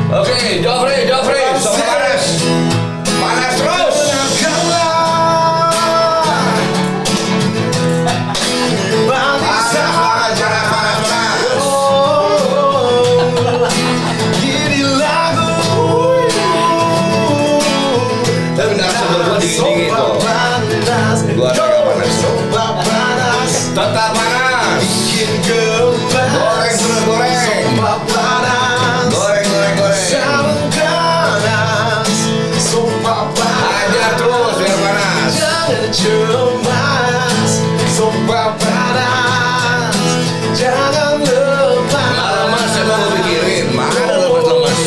Oke, Joffrey, sobat panas. Panas terus. Gua agak panas. Tetap panas. Goreng terus goreng. Ajar terus biar panas. Jangan lupa. Lemas emang gue pikirin. Mana lemas.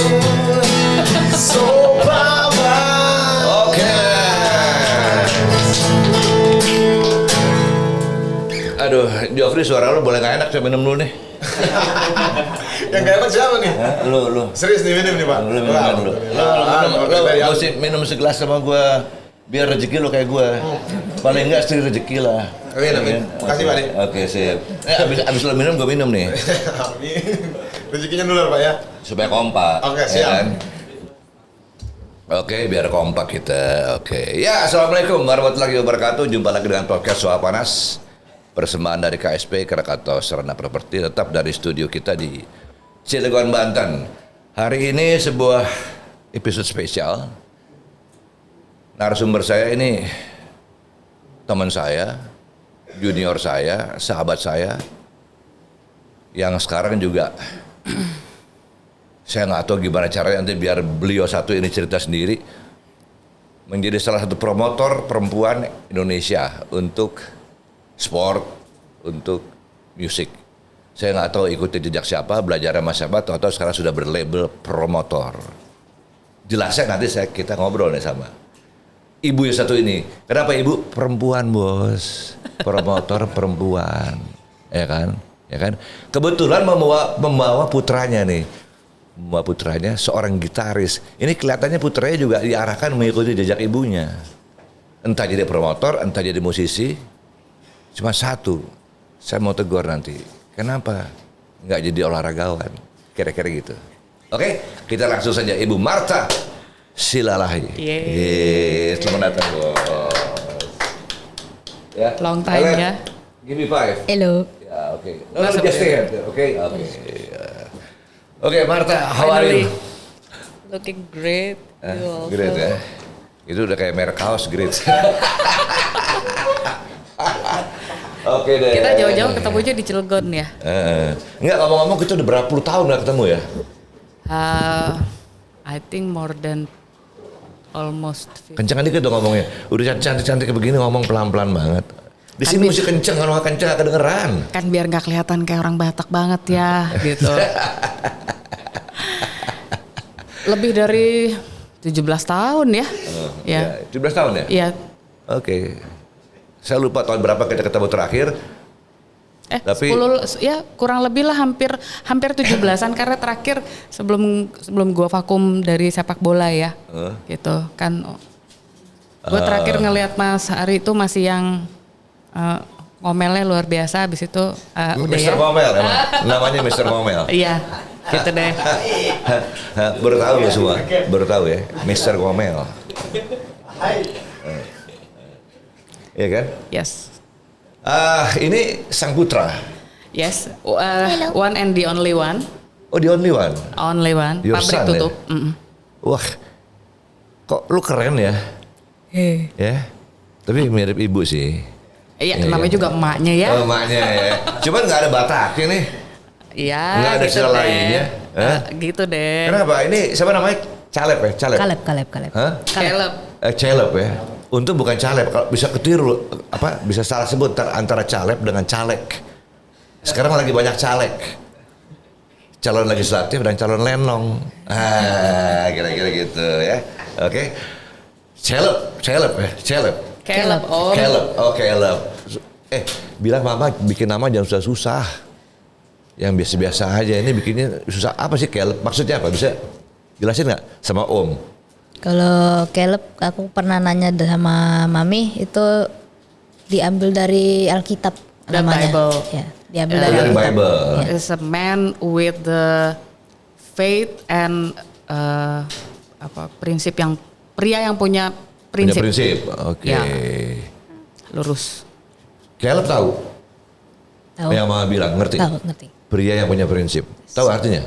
Oke. Aduh, Joffrey suara lu boleh gak enak, coba minum dulu nih. Yang gak enak siapa nih? Lu. Serius nih minum nih Pak? Lu minum dulu. Lu mesti minum segelas sama gua. Biar rezeki lu kayak gua. Paling enggak istri rezeki lah. Amin. Makasih Pak nih. Oke, sip. Abis lu minum, gua minum nih. Amin. Rezekinya dulu Pak ya. Supaya kompak. Oke, siap. Ya kan? Oke, biar kompak kita. Oke. Ya, assalamualaikum warahmatullahi wabarakatuh. Jumpa lagi dengan podcast Soal Panas. Persembahan dari KSP Krakatau Sarana Properti, tetap dari studio kita di Cilegon, Banten. Hari ini sebuah episode spesial. Narasumber saya ini teman saya, junior saya, sahabat saya, yang sekarang juga saya nggak tahu gimana caranya nanti biar beliau satu ini cerita sendiri, menjadi salah satu promotor perempuan Indonesia untuk sport, untuk musik. Saya nggak tahu ikuti jejak siapa, belajar sama siapa, atau sekarang sudah berlabel promotor. Jelasnya nanti kita ngobrol nih sama ibu yang satu ini. Kenapa ibu? Perempuan bos, promotor perempuan, ya kan? Kebetulan membawa putranya nih, seorang gitaris. Ini kelihatannya putranya juga diarahkan mengikuti jejak ibunya. Entah jadi promotor, entah jadi musisi. Cuma satu, saya mau tegur nanti. Kenapa nggak jadi olahragawan? Kira-kira gitu. Oke, kita langsung saja. Ibu Martha Silalahi. Selamat datang, bos. Ya. Long time ya. Give me 5. Hello. Ya, oke. No, just stay here. Oke. Oke, Martha, how are you? Looking great. You also. Great ya. Itu udah kayak merek kaos, great. Oke deh. Kita jauh-jauh ketemunya di Cilegon ya. Enggak, ngomong-ngomong kita udah berapa puluh tahun gak ketemu ya? I think more than almost 50. Kencengan dikit dong ngomongnya. Udah cantik-cantik begini ngomong pelan-pelan banget. Di sini mesti kenceng, kalau nggak kenceng gak kedengeran. Kan biar nggak kelihatan kayak orang Batak banget ya, gitu. Lebih dari 17 tahun ya. Ya. 17 tahun ya? Iya. Oke. Saya lupa tahun berapa kita ketemu terakhir. Tapi 10 ya kurang lebih lah hampir 17-an karena terakhir sebelum gua vakum dari sepak bola ya. Gitu kan. Gua terakhir ngelihat Mas Ari itu masih yang ngomelnya luar biasa, habis itu udah Mr. ya. Ngomel emang. Namanya Mr. Ngomel. Iya, gitu deh. Baru tahu ya semua. Baru tahu ya, Mr. Ngomel. Iya kan? Yes. Ini sang putra. Yes, one and the only one. Oh, the only one. Only one. Your Pabrik son, tutup. ya? Wah, kok lu keren ya? Ya, tapi mirip ibu sih. Iya, namanya juga emaknya ya. Oh, emaknya ya. Cuman nggak ada Bataknya nih. Iya. Nggak ada gitu sila deh. lainnya. Gitu deh. Kenapa? Ini siapa namanya? Caleb ya? Caleb. Hah? Caleb. Caleb ya. Untung bukan Caleb. Kalau bisa ketiru, bisa salah sebut antara Caleb dengan caleg. Sekarang lagi banyak caleg. Calon legislatif dan calon lenong. Kira-kira gitu ya. Oke. Caleb ya. Caleb. Oh. Caleb. Bilang mama bikin nama jangan susah-susah. Yang biasa-biasa aja. Ini bikinnya susah. Apa sih Caleb? Maksudnya apa? Bisa jelasin nggak sama Om? Kalau Caleb, aku pernah nanya sama Mami, itu diambil dari Alkitab The namanya. Bible. Ya, diambil dari dari Alkitab. Bible. Ya. Is a man with the faith and prinsip yang pria yang punya Punya prinsip. prinsip. Oke. Ya. Lurus. Caleb tahu. Tahu. Yang Mama bilang ngerti. Tahu, ngerti. Pria yang punya prinsip. Tahu artinya?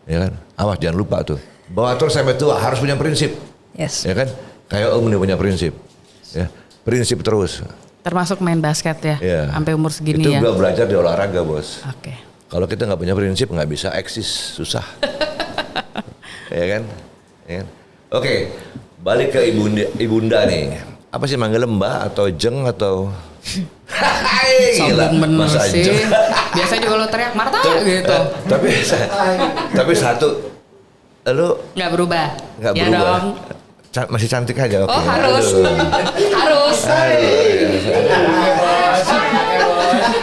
Ya kan? Awas jangan lupa tuh. Bahwa terus sampai tua harus punya prinsip. Yes. Ya kan? Kayak Om nih punya prinsip. Ya. Prinsip terus. Termasuk main basket ya. Ya. Sampai umur segini Itu ya. gua belajar di olahraga, Bos. Oke. Kalau kita nggak punya prinsip nggak bisa eksis, susah. Ya kan? Ya kan? Oke, balik ke ibunda nih. Apa sih manggil Mbak atau Jeng atau? Sombong bener masa sih. Jeng? Biasa juga lo teriak Marta gitu. Tapi satu, lu Nggak berubah. nggak Ya berubah. dong. Masih cantik aja. Oke. Oh harus. Aduh. Harus.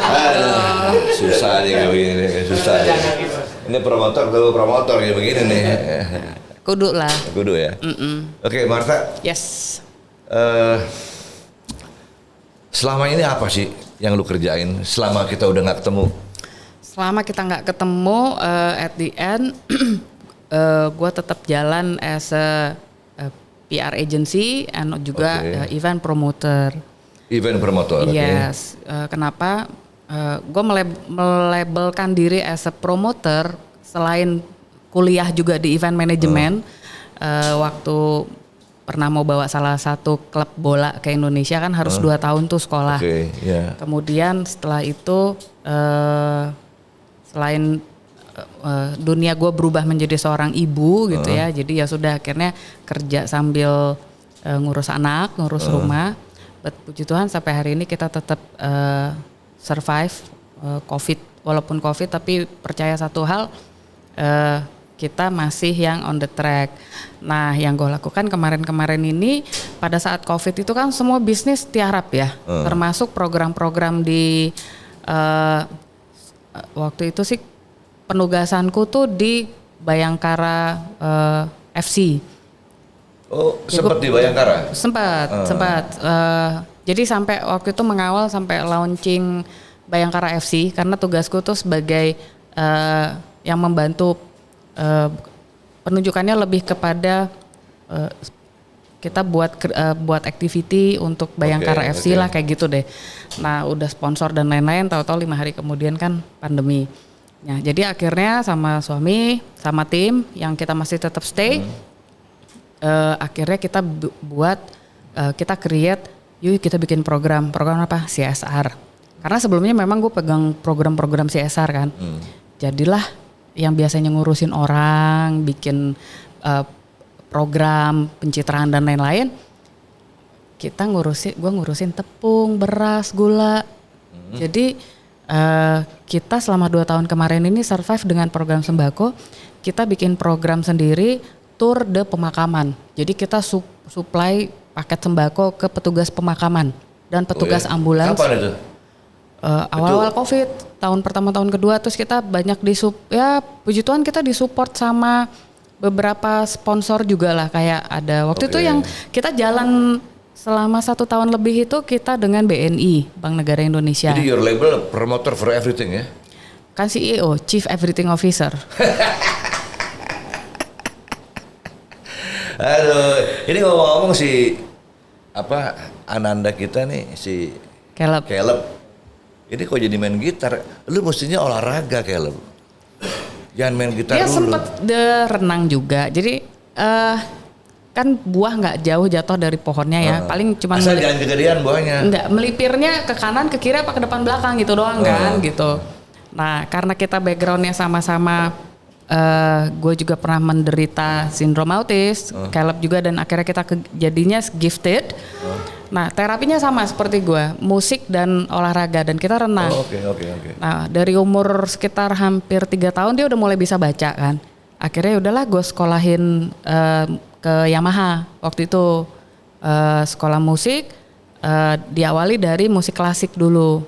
Aduh, susah nih kayak begini, susah. Ini promotor kayak begini nih. Kudu lah. Kudu ya. Oke, Marta. Yes. Selama ini apa sih yang lu kerjain selama kita udah nggak ketemu? Selama kita nggak ketemu, at the end, gue tetap jalan as a PR agency and juga Oke. event promoter. Event promotor. oke. Yes. Kenapa? Gue melabelkan diri as a promoter selain kuliah juga di event management. Waktu pernah mau bawa salah satu klub bola ke Indonesia kan harus 2 tahun tuh sekolah. Oke, ya. Kemudian setelah itu selain dunia gue berubah menjadi seorang ibu gitu ya, jadi ya sudah akhirnya kerja sambil ngurus anak, ngurus rumah. But puji Tuhan sampai hari ini kita tetap survive COVID, walaupun COVID tapi percaya satu hal, kita masih yang on the track. Nah, yang gue lakukan kemarin-kemarin ini pada saat COVID itu kan semua bisnis tiarap ya, termasuk program-program di waktu itu sih penugasanku tuh di Bayangkara FC. Oh, sempat di Bayangkara? Sempat. Jadi sampai waktu itu mengawal sampai launching Bayangkara FC karena tugasku tuh sebagai yang membantu penunjukannya lebih kepada kita buat activity untuk Bayangkara FC lah kayak gitu deh. Nah udah sponsor dan lain-lain, tahu-tahu 5 hari kemudian kan pandemi. Nah jadi akhirnya sama suami, sama tim yang kita masih tetap stay, akhirnya kita kita create, yuk kita bikin program apa? CSR. Karena sebelumnya memang gue pegang program-program CSR kan. Jadilah yang biasanya ngurusin orang, bikin program pencitraan dan lain-lain, gue ngurusin tepung, beras, gula. Jadi kita selama 2 tahun kemarin ini survive dengan program sembako. Kita bikin program sendiri, tour de pemakaman. Jadi kita supply paket sembako ke petugas pemakaman dan petugas ambulans. Kapan itu? Awal-awal COVID, tahun pertama tahun kedua, terus kita banyak puji Tuhan kita disupport sama beberapa sponsor juga lah, kayak ada waktu itu yang kita jalan selama 1 tahun lebih itu kita dengan BNI, Bank Negara Indonesia. Jadi your label promoter for everything ya? Kan CEO, Chief Everything Officer. Aduh, ini ngomong-ngomong si Ananda kita nih si Caleb. Ini kok jadi main gitar? Lu mestinya olahraga, Caleb. Jangan main gitar Dia dulu. sempet renang juga. Jadi kan buah nggak jauh jatuh dari pohonnya ya. Paling cuma asal jangan kegedean buahnya. Enggak, melipirnya ke kanan, ke kiri, apa ke depan belakang gitu doang kan gitu. Nah karena kita backgroundnya sama-sama, gue juga pernah menderita sindrom autis, Caleb juga, dan akhirnya kita jadinya gifted. Nah terapinya sama seperti gue, musik dan olahraga, dan kita renang. Oke. Nah dari umur sekitar hampir 3 tahun dia udah mulai bisa baca kan. Akhirnya udahlah gue sekolahin ke Yamaha waktu itu, sekolah musik, diawali dari musik klasik dulu,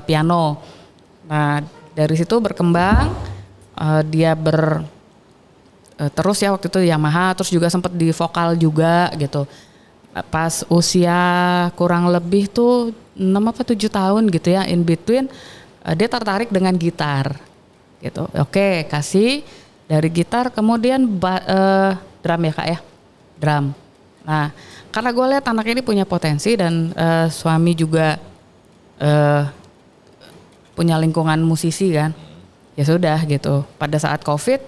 piano. Nah dari situ berkembang, dia terus ya waktu itu Yamaha, terus juga sempat di vokal juga gitu. Pas usia kurang lebih tuh 6 apa 7 tahun gitu ya, in between dia tertarik dengan gitar gitu. Oke, kasih Dari gitar kemudian drum ya Kak ya, drum. Nah karena gue lihat anak ini punya potensi dan suami juga punya lingkungan musisi kan, ya sudah gitu. Pada saat COVID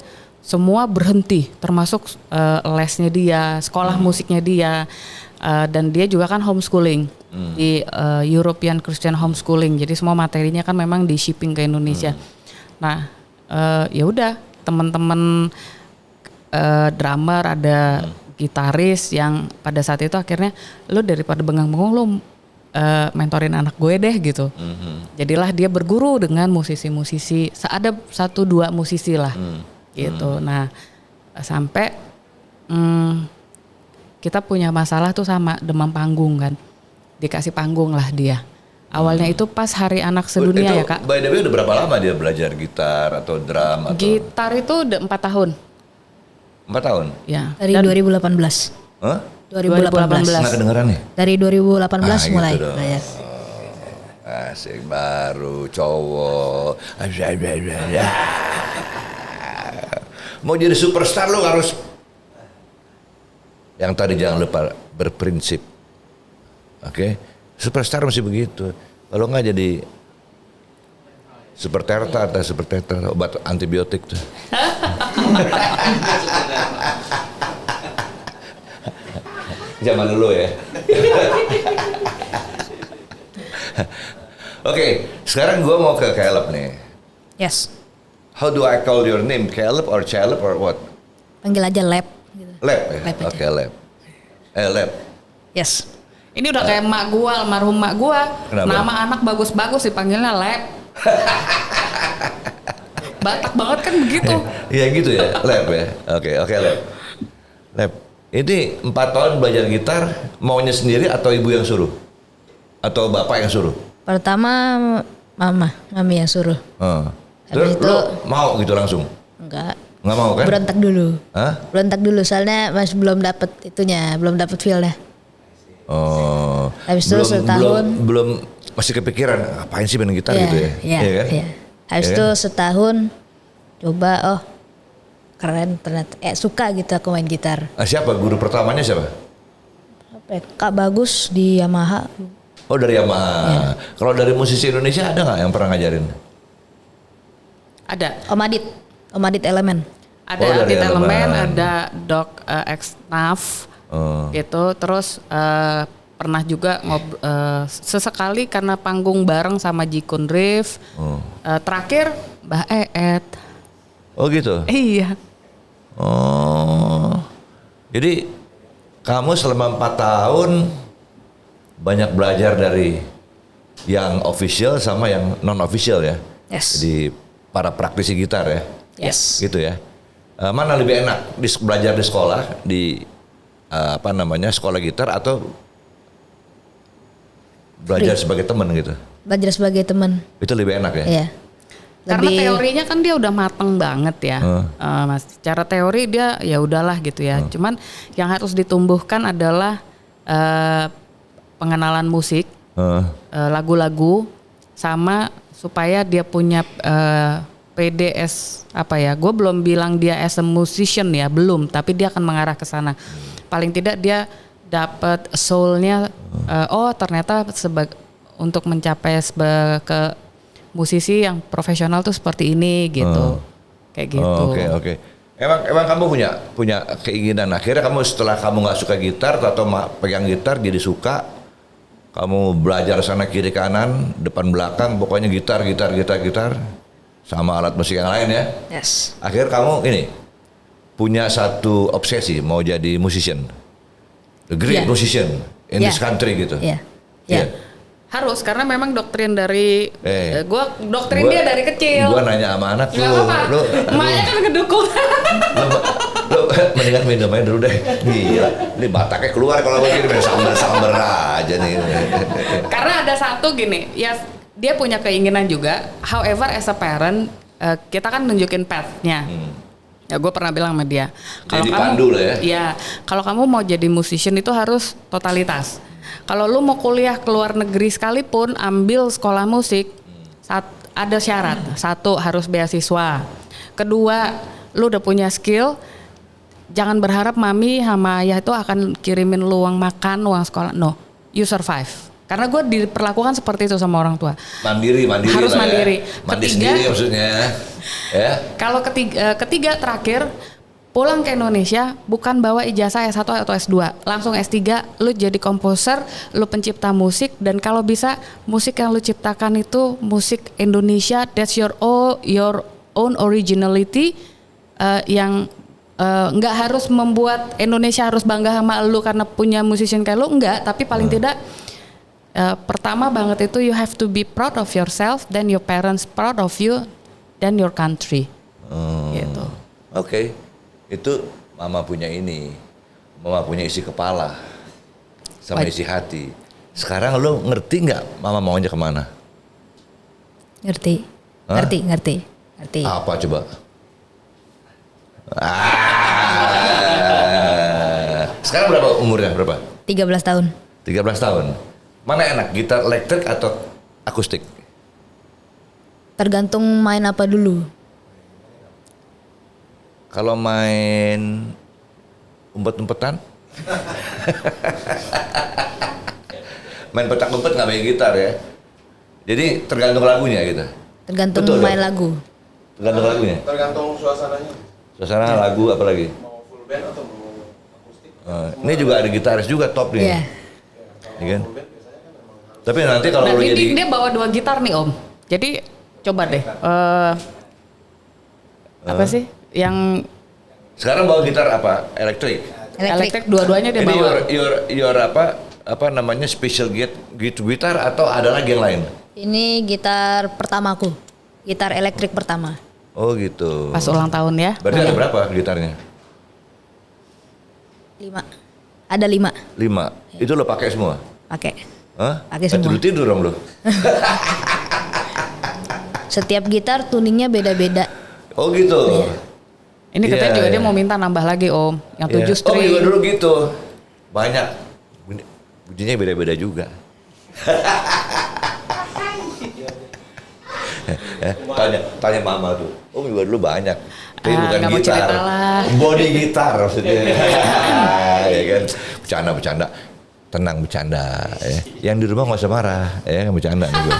semua berhenti, termasuk lesnya dia, sekolah musiknya dia, dan dia juga kan homeschooling di European Christian Homeschooling. Jadi semua materinya kan memang di shipping ke Indonesia. Nah ya udah teman-teman drummer, ada gitaris yang pada saat itu akhirnya lu daripada bengang-bengong lu mentorin anak gue deh gitu. Jadilah dia berguru dengan musisi-musisi, ada 1-2 musisi lah gitu. Nah sampai kita punya masalah tuh sama demam panggung kan, dikasih panggung lah dia. Awalnya itu pas hari anak sedunia itu, ya Kak. By the way udah berapa lama dia belajar gitar atau drum atau? Gitar itu udah 4 tahun. 4 tahun? Ya. Dari 2018. Hah? 2018. Nggak kedengeran nih? Dari 2018 mulai gitu dong. belajar. Asik, baru cowok. Mau jadi superstar lu harus yang tadi jangan lupa berprinsip. Oke? Superstar mesti begitu. Kalau nggak jadi super terta atau super tetra, obat antibiotik tuh. Zaman dulu ya. Oke, sekarang gue mau ke Caleb nih. Yes. How do I call your name? Caleb or Caleb or what? Panggil aja Lab. Gitu. Lab ya? Lab aja. Oke, Lab. Lab. Yes. Ini udah kayak emak gua, almarhum emak gua. Kenapa? Nama anak bagus-bagus dipanggilnya Lab. Batak banget kan begitu. Iya gitu ya, Lab ya. Oke, Lab. Lab. Ini 4 tahun belajar gitar, maunya sendiri atau ibu yang suruh? Atau bapak yang suruh? Pertama mami yang suruh. Terus Habis itu- lo mau gitu langsung? Enggak. Nggak mau kan? Berontak dulu. Hah? Berontak dulu soalnya masih belum dapet itunya, belum dapet feel-nya. Oh. Habis itu setahun. Belum masih kepikiran ngapain sih main gitar Iya, gitu ya? Iya, Iya kan? iya. Habis Iya itu kan? setahun coba, oh keren ternyata. Suka gitu aku main gitar. Siapa guru pertamanya siapa? Apa ya, Kak Bagus di Yamaha. Oh dari Yamaha. Iya. Kalau dari musisi Indonesia ada nggak yang pernah ngajarin? Ada. Om Adit Elemen. Ada Oh, dari Adit Elemen, Elemen. ada Doc X-Naf Oh. gitu. Terus pernah juga sesekali karena panggung bareng sama Jikun Riff. Terakhir Mbah Eet. Oh gitu. Iya. Oh. Jadi kamu selama 4 tahun banyak belajar dari yang official sama yang non official ya. Yes. Jadi para praktisi gitar ya. Yes. Gitu ya. Mana lebih enak belajar di sekolah di sekolah gitar atau belajar sebagai teman gitu? Belajar sebagai teman. Itu lebih enak ya. Iya. Karena teorinya kan dia udah mateng banget ya, Mas. Secara teori dia ya udahlah gitu ya. Cuman yang harus ditumbuhkan adalah pengenalan musik, lagu-lagu, sama supaya dia punya PDS apa ya? Gue belum bilang dia as a musician ya, belum. Tapi dia akan mengarah ke sana. Paling tidak dia dapat soul-nya. Oh ternyata untuk mencapai ke musisi yang profesional tuh seperti ini gitu, kayak gitu. Oke. Emang kamu punya keinginan akhirnya kamu setelah kamu nggak suka gitar atau pegang gitar jadi suka, kamu belajar sana kiri kanan depan belakang pokoknya gitar sama alat musik yang lain ya. Yes. Akhirnya kamu ini punya satu obsesi mau jadi musician, the great Yeah. musician in this country gitu. Iya. Iya. Iya. Harus karena memang doktrin dari doktrin Gua- dia dari kecil. Gua nanya sama anak Nggak apa-apa. lu Emaknya kan ngedukung. lu mendingan minum aja dulu deh. Gila, ini bataknya keluar kalau begini main sambar aja nih. Karena ada satu gini, ya dia punya keinginan juga. However as a parent, kita kan nunjukin path-nya. Ya gue pernah bilang sama dia, Jadi dipandu lah ya. Iya, kalau kamu mau jadi musician itu harus totalitas. Kalau lu mau kuliah ke luar negeri sekalipun, ambil sekolah musik, ada syarat. 1 harus beasiswa. 2, lu udah punya skill, jangan berharap mami sama ayah itu akan kirimin lu uang makan, uang sekolah. No, you survive. Karena gue diperlakukan seperti itu sama orang tua. Mandiri Harus lah mandiri. Ya. Mandi sendiri maksudnya. Ya. Kalau ketiga terakhir, pulang ke Indonesia bukan bawa ijazah S1 atau S2, langsung S3, lu jadi komposer, lu pencipta musik, dan kalau bisa musik yang lu ciptakan itu musik Indonesia, that's your own originality, yang nggak harus membuat Indonesia harus bangga sama lu karena punya musician kayak lu, enggak, tapi paling tidak pertama banget itu you have to be proud of yourself, then your parents proud of you, then your country. Gitu. Oke. Itu mama punya ini. Mama punya isi kepala sama isi hati. Sekarang lu ngerti nggak mama maunya kemana? Ngerti. Hah? Ngerti. Apa coba? Sekarang berapa umurnya? Berapa? 13 tahun. 13 tahun. Mana enak, gitar elektrik atau akustik? Tergantung main apa dulu. Kalau main umpet-umpetan? Main petak umpet nggak main gitar ya? Jadi tergantung lagunya gitu? Tergantung Betul, main dong? lagu. Tergantung lagunya? Tergantung suasananya. Suasana lagu apa lagi? Mau full band atau mau akustik? Ini juga ada gitaris juga top nih. Iya. Iya kan? Tapi nanti kalau lu Nah, jadi dia bawa 2 gitar nih Om. Jadi coba deh, apa sih yang sekarang bawa gitar apa? Elektrik. elektrik dua-duanya dia Ini bawa. your apa namanya special gitar atau ada lagi yang lain? Ini gitar pertamaku. Gitar elektrik pertama. Oh gitu. Pas ulang tahun ya. Berarti ada berapa gitarnya? 5. Ada 5. 5. Itu lo pakai semua? Pakai. Hah? Pakai semua. Tidur dong lo. Setiap gitar tuningnya beda-beda. Oh gitu. Ini katanya Iya, juga iya. dia mau minta nambah lagi Om, yang 7 Iya. Oh string. juga dulu gitu. Banyak. Bunyinya beda-beda juga. Tanya mama tuh. Oh juga dulu banyak. Tapi bukan nggak mau gitar. cerita lah. Body gitar maksudnya. Ya kan. Bercanda. Tenang bercanda. Ya. Yang di rumah nggak usah marah. Ya bercanda nih gue.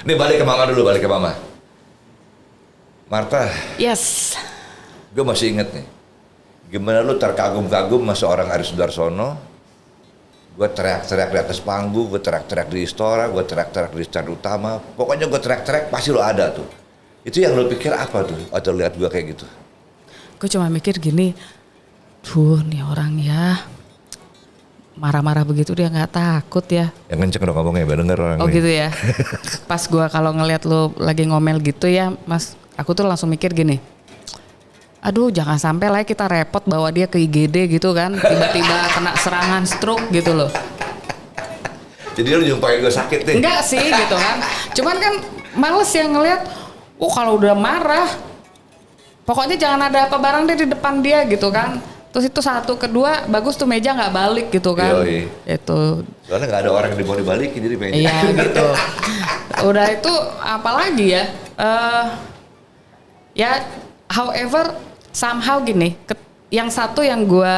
Nih balik ke mama dulu, balik ke mama. Martha, Yes. gue masih inget nih. Gimana lu terkagum-kagum sama seorang Arie Sudarsono. Gue teriak-teriak di atas panggung, gue teriak-teriak di Istora, gue teriak-teriak di stand utama. Pokoknya gue teriak-teriak pasti lo ada tuh. Itu yang lo pikir apa tuh? Atau lihat gue kayak gitu? Gue cuma mikir gini, tuh nih orang ya marah-marah begitu dia nggak takut ya. Yang kenceng dong ngomongnya, biar denger orang Oh nih. gitu ya. Pas gue kalau ngelihat lu lagi ngomel gitu ya, Mas, aku tuh langsung mikir gini. Aduh, jangan sampai lah kita repot bawa dia ke IGD gitu kan, tiba-tiba kena serangan stroke gitu loh. Jadi lu jumpain gue sakit nih? Enggak sih gitu kan. Cuman kan males ya ngelihat, kalau udah marah, pokoknya jangan ada apa barang deh di depan dia gitu kan. Terus itu satu, kedua bagus tuh meja nggak balik gitu kan. Yoi. Itu. Soalnya gak ada orang yang mau dibalikin jadi meja. Iya gitu. Udah itu apalagi ya? Ya, however, somehow gini. Yang satu yang gue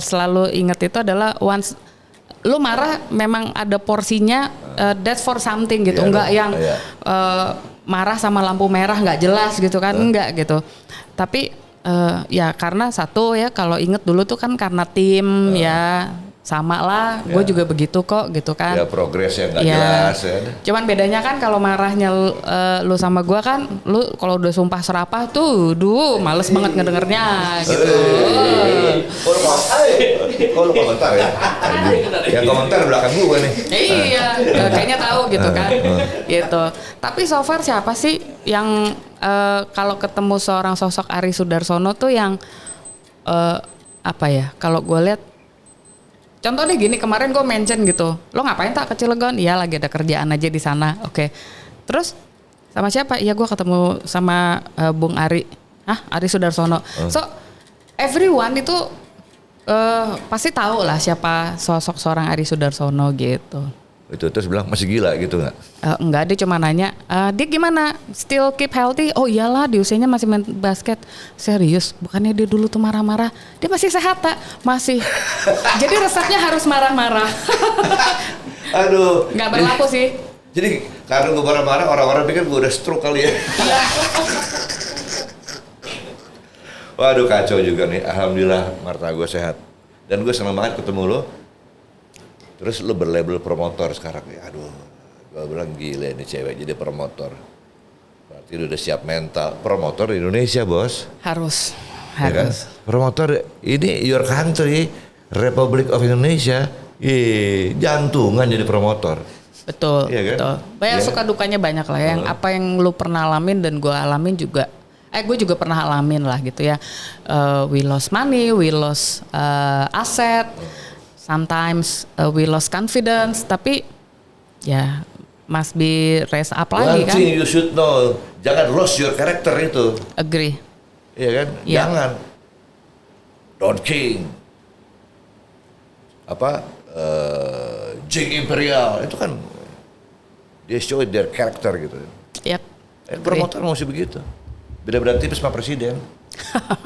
selalu inget itu adalah once lu marah memang ada porsinya, that's for something gitu. Iya, Enggak yang iya. marah sama lampu merah nggak jelas gitu kan, enggak gitu. Tapi ya karena satu ya kalau inget dulu tuh kan karena tim ya sama lah, gue juga begitu kok gitu kan. Ya progres yang gak Ya. jelas ya. Cuman bedanya kan kalau marahnya lu sama gue kan, lu kalau udah sumpah serapah tuh, males banget ngedengernya gitu. Kok lu komentar ya? Yang komentar belakang gue nih. Iya, kayaknya tahu gitu kan. Gitu. Tapi so far siapa sih yang kalau ketemu seorang sosok Arie Sudarsono tuh yang apa ya? Kalau gue lihat, contohnya gini, kemarin gue mention gitu, lo ngapain tak ke Cilegon? Iya lagi ada kerjaan aja di sana. Oke. Terus sama siapa? Iya gue ketemu sama Bung Arie. Arie Sudarsono. So everyone itu pasti tahu lah siapa sosok seorang Arie Sudarsono gitu. Itu terus bilang masih gila gitu nggak? Enggak, dia cuma nanya, dia gimana? Still keep healthy? Oh iyalah, di usianya masih main basket. Serius, bukannya dia dulu tuh marah-marah? Dia masih sehat tak? Masih. Jadi resepnya harus marah-marah. Aduh. Nggak berlaku sih. Jadi karena gue marah-marah, orang-orang pikir gue udah stroke kali ya. Iya. Waduh kacau juga nih, alhamdulillah Marta gue sehat. Dan gue senang banget ketemu lo. Terus lo berlabel promotor sekarang ya, aduh. Gue bilang gila nih cewek jadi promotor. Berarti udah siap mental. Promotor Indonesia bos. Harus. Ya kan? Promotor ini your country, Republic of Indonesia. Jantungan jadi promotor. Betul, Iya kan? betul. Banyak Iya. suka dukanya banyak lah. Yang apa yang lu pernah alamin dan gue alamin juga. Gue juga pernah alamin lah gitu ya. We lost money, we lost aset. Sometimes we lost confidence. Tapi ya must be raise up lagi One kan. thing you should know, jangan lose your character itu. Agree. Iya kan? Iya. Jangan. Don King. Apa? Jing Imperial. Itu kan dia show their character gitu. Yep. Promotor mesti begitu. Beda-beda tipis sama presiden.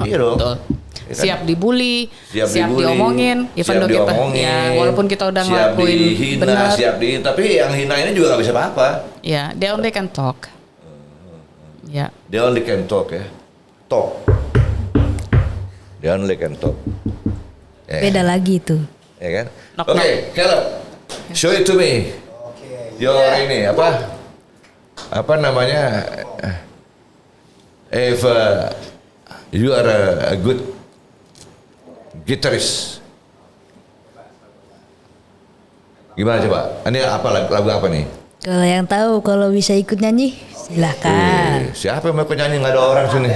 Iya dong. Betul. Ya kan? Siap dibully, siap dibully, diomongin, even siap though kita diomongin, ya walaupun kita udah siap ngelakuin dihina, benar. siap tapi yang hina ini juga nggak bisa apa-apa. Ya, they only can talk. Ya. They only can talk ya. Talk. They only can talk. Ya. Beda lagi itu. Ya kan? Knock, Oke, Caleb. Show it to me. Your ini apa? Apa namanya? If you are a good guitarist. Gimana coba? Ini apa lagu apa nih? Kalau yang tahu kalau bisa ikut nyanyi silahkan. Siapa yang mau ikut nyanyi? Nggak ada orang sini.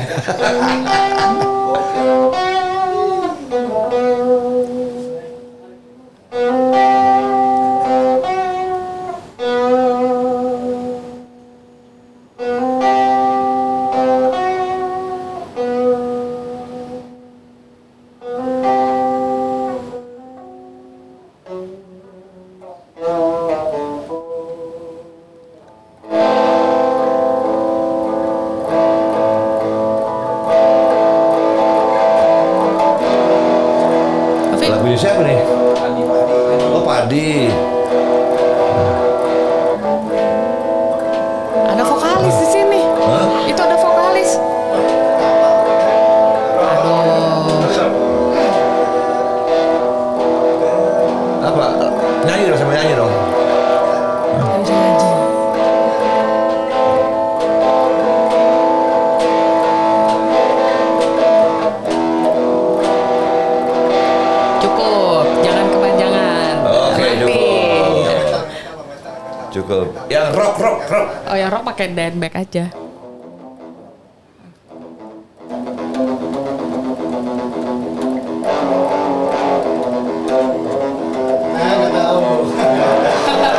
Taufik, Lagunya siapa nih? Oh, Padi. ada vokalis di sini. Hah? Itu ada vokalis. Aduh. Apa? Nyanyi dong, sama nyanyi dong. Nggak bisa nyanyi. Cukup, jangan kepanjangan. Oke, Nanti. cukup. Cukup. Yang rock. Oh yang rock pakai Dan Beck aja.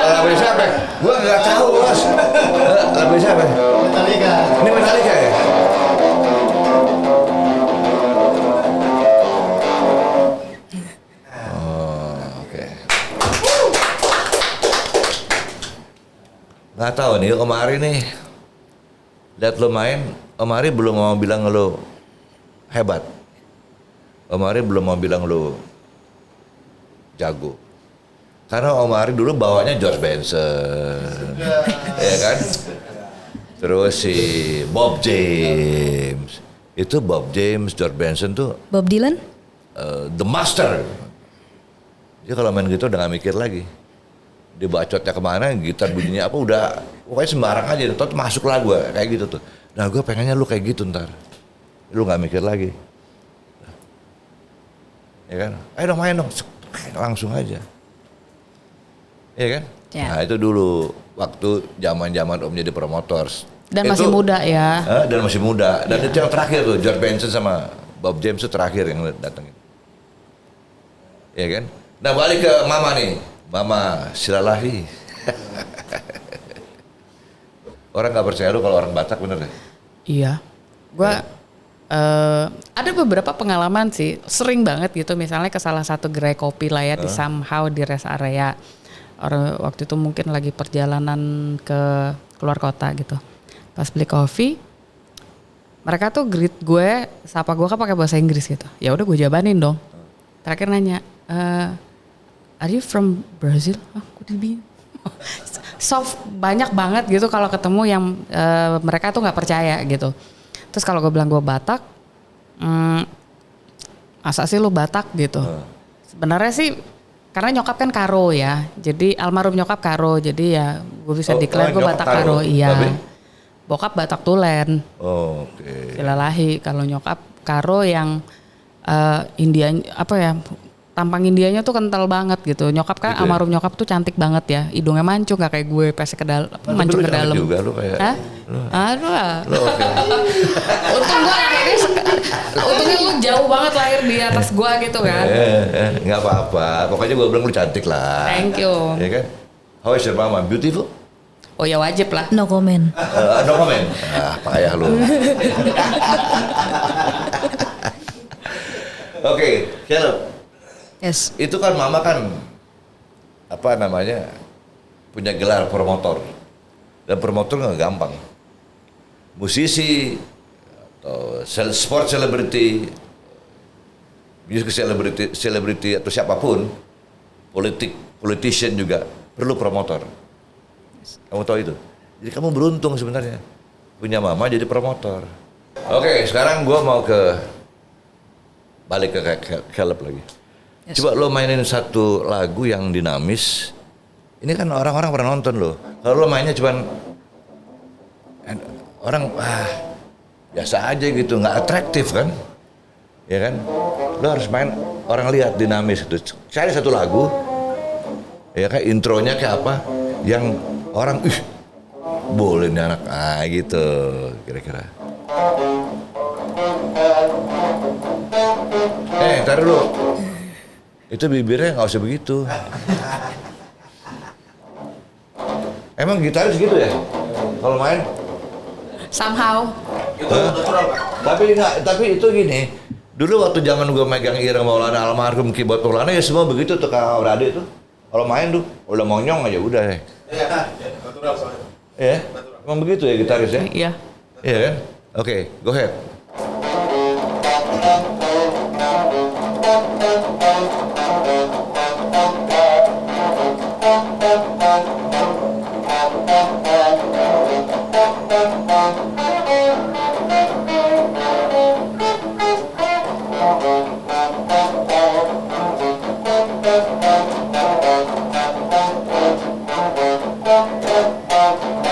Lagunya siapa? Gua nggak tahu bos. Lagunya siapa? Metallica. Ini Metallica ya? Oh, oke. Nggak tahu nih Om Ari nih. Lihat lo main, Om Ari belum mau bilang lo hebat. Om Ari belum mau bilang lo jago. Karena Om Ari dulu bawanya George Benson, ya kan? Terus si Bob James, itu Bob James, George Benson tuh Bob Dylan? the master. Dia kalau main gitu udah gak mikir lagi. Dia bacotnya kemana, gitar bunyinya apa udah, pokoknya sembarang aja. Tuh masuk lagu kayak gitu tuh. Nah gue pengennya lu kayak gitu ntar, lu gak mikir lagi, ya kan? Ayo dong main dong, langsung aja. Iya kan? Ya. Nah itu dulu waktu zaman-zaman Om jadi promotor. Dan masih muda ya. Dan masih muda. Dan itu yang terakhir tuh, George Benson sama Bob James itu terakhir yang datengin. Iya kan? Nah balik ke Mama nih. Mama Silalahi. Orang gak percaya lu kalau orang Batak bener deh. Iya. Gua ada beberapa pengalaman sih, sering banget gitu misalnya ke salah satu gerai kopi lah ya di somehow di rest area. Waktu itu mungkin lagi perjalanan ke keluar kota gitu. Pas beli kopi, mereka tuh greet gue, sapa gue kan pakai bahasa Inggris gitu. Ya udah gue jabanin dong. Terakhir nanya, are you from Brazil? Oh, could it be? Soft banyak banget gitu kalau ketemu yang mereka tuh nggak percaya gitu. Terus kalau gue bilang gue Batak, masa sih lu Batak gitu? Sebenarnya sih karena nyokap kan Karo ya, jadi almarhum nyokap Karo, jadi ya gue bisa declare gue Batak Karo, iya. Bokap Batak Tulen, Silalahi. Kalau nyokap Karo yang India apa ya, tampang Indianya tuh kental banget gitu. Nyokap kan gitu almarhum nyokap tuh cantik banget ya, hidungnya mancung nggak kayak gue pesek ke dalam, mancung ke dalam. Juga lu kayak. Hah? Aduh lah. Untung gue lahirnya, untungnya lu jauh banget lahir di atas gue gitu kan. Nggak apa-apa, pokoknya gue bilang lu cantik lah. Thank you. Ya kan? How is your mama? Beautiful? Oh ya wajib lah. No comment. No comment. Payah lu. Oke, Caleb. Yes. Itu kan mama kan apa namanya punya gelar promotor, dan promotor nggak gampang. Musisi atau sport celebrity, music celebrity atau siapapun, politician juga perlu promotor. Kamu tahu itu? Jadi kamu beruntung sebenarnya punya mama jadi promotor. Oke, sekarang gue mau balik ke Caleb lagi. Yes. Coba lo mainin satu lagu yang dinamis. Ini kan orang-orang pernah nonton lo. Kalau lo mainnya cuman orang biasa aja gitu, nggak atraktif kan? Ya kan? Lo harus main orang lihat dinamis itu. Cari satu lagu, ya kan? Intronya kayak apa? Yang orang boleh nih anak gitu kira-kira. Ntar dulu. Itu bibirnya nggak usah begitu. Emang gitaris gitu ya? Kalau main? Somehow. Tapi itu gini. Dulu waktu zaman gue megang Ireng Maulana almarhum keyboard Maulana ya semua begitu tuh Kak Adik tuh. Kalau main tuh udah monyong aja udah deh. Iya, natural soalnya. Iya? Emang begitu ya gitaris ya? Iya. Iya kan? Oke, go ahead.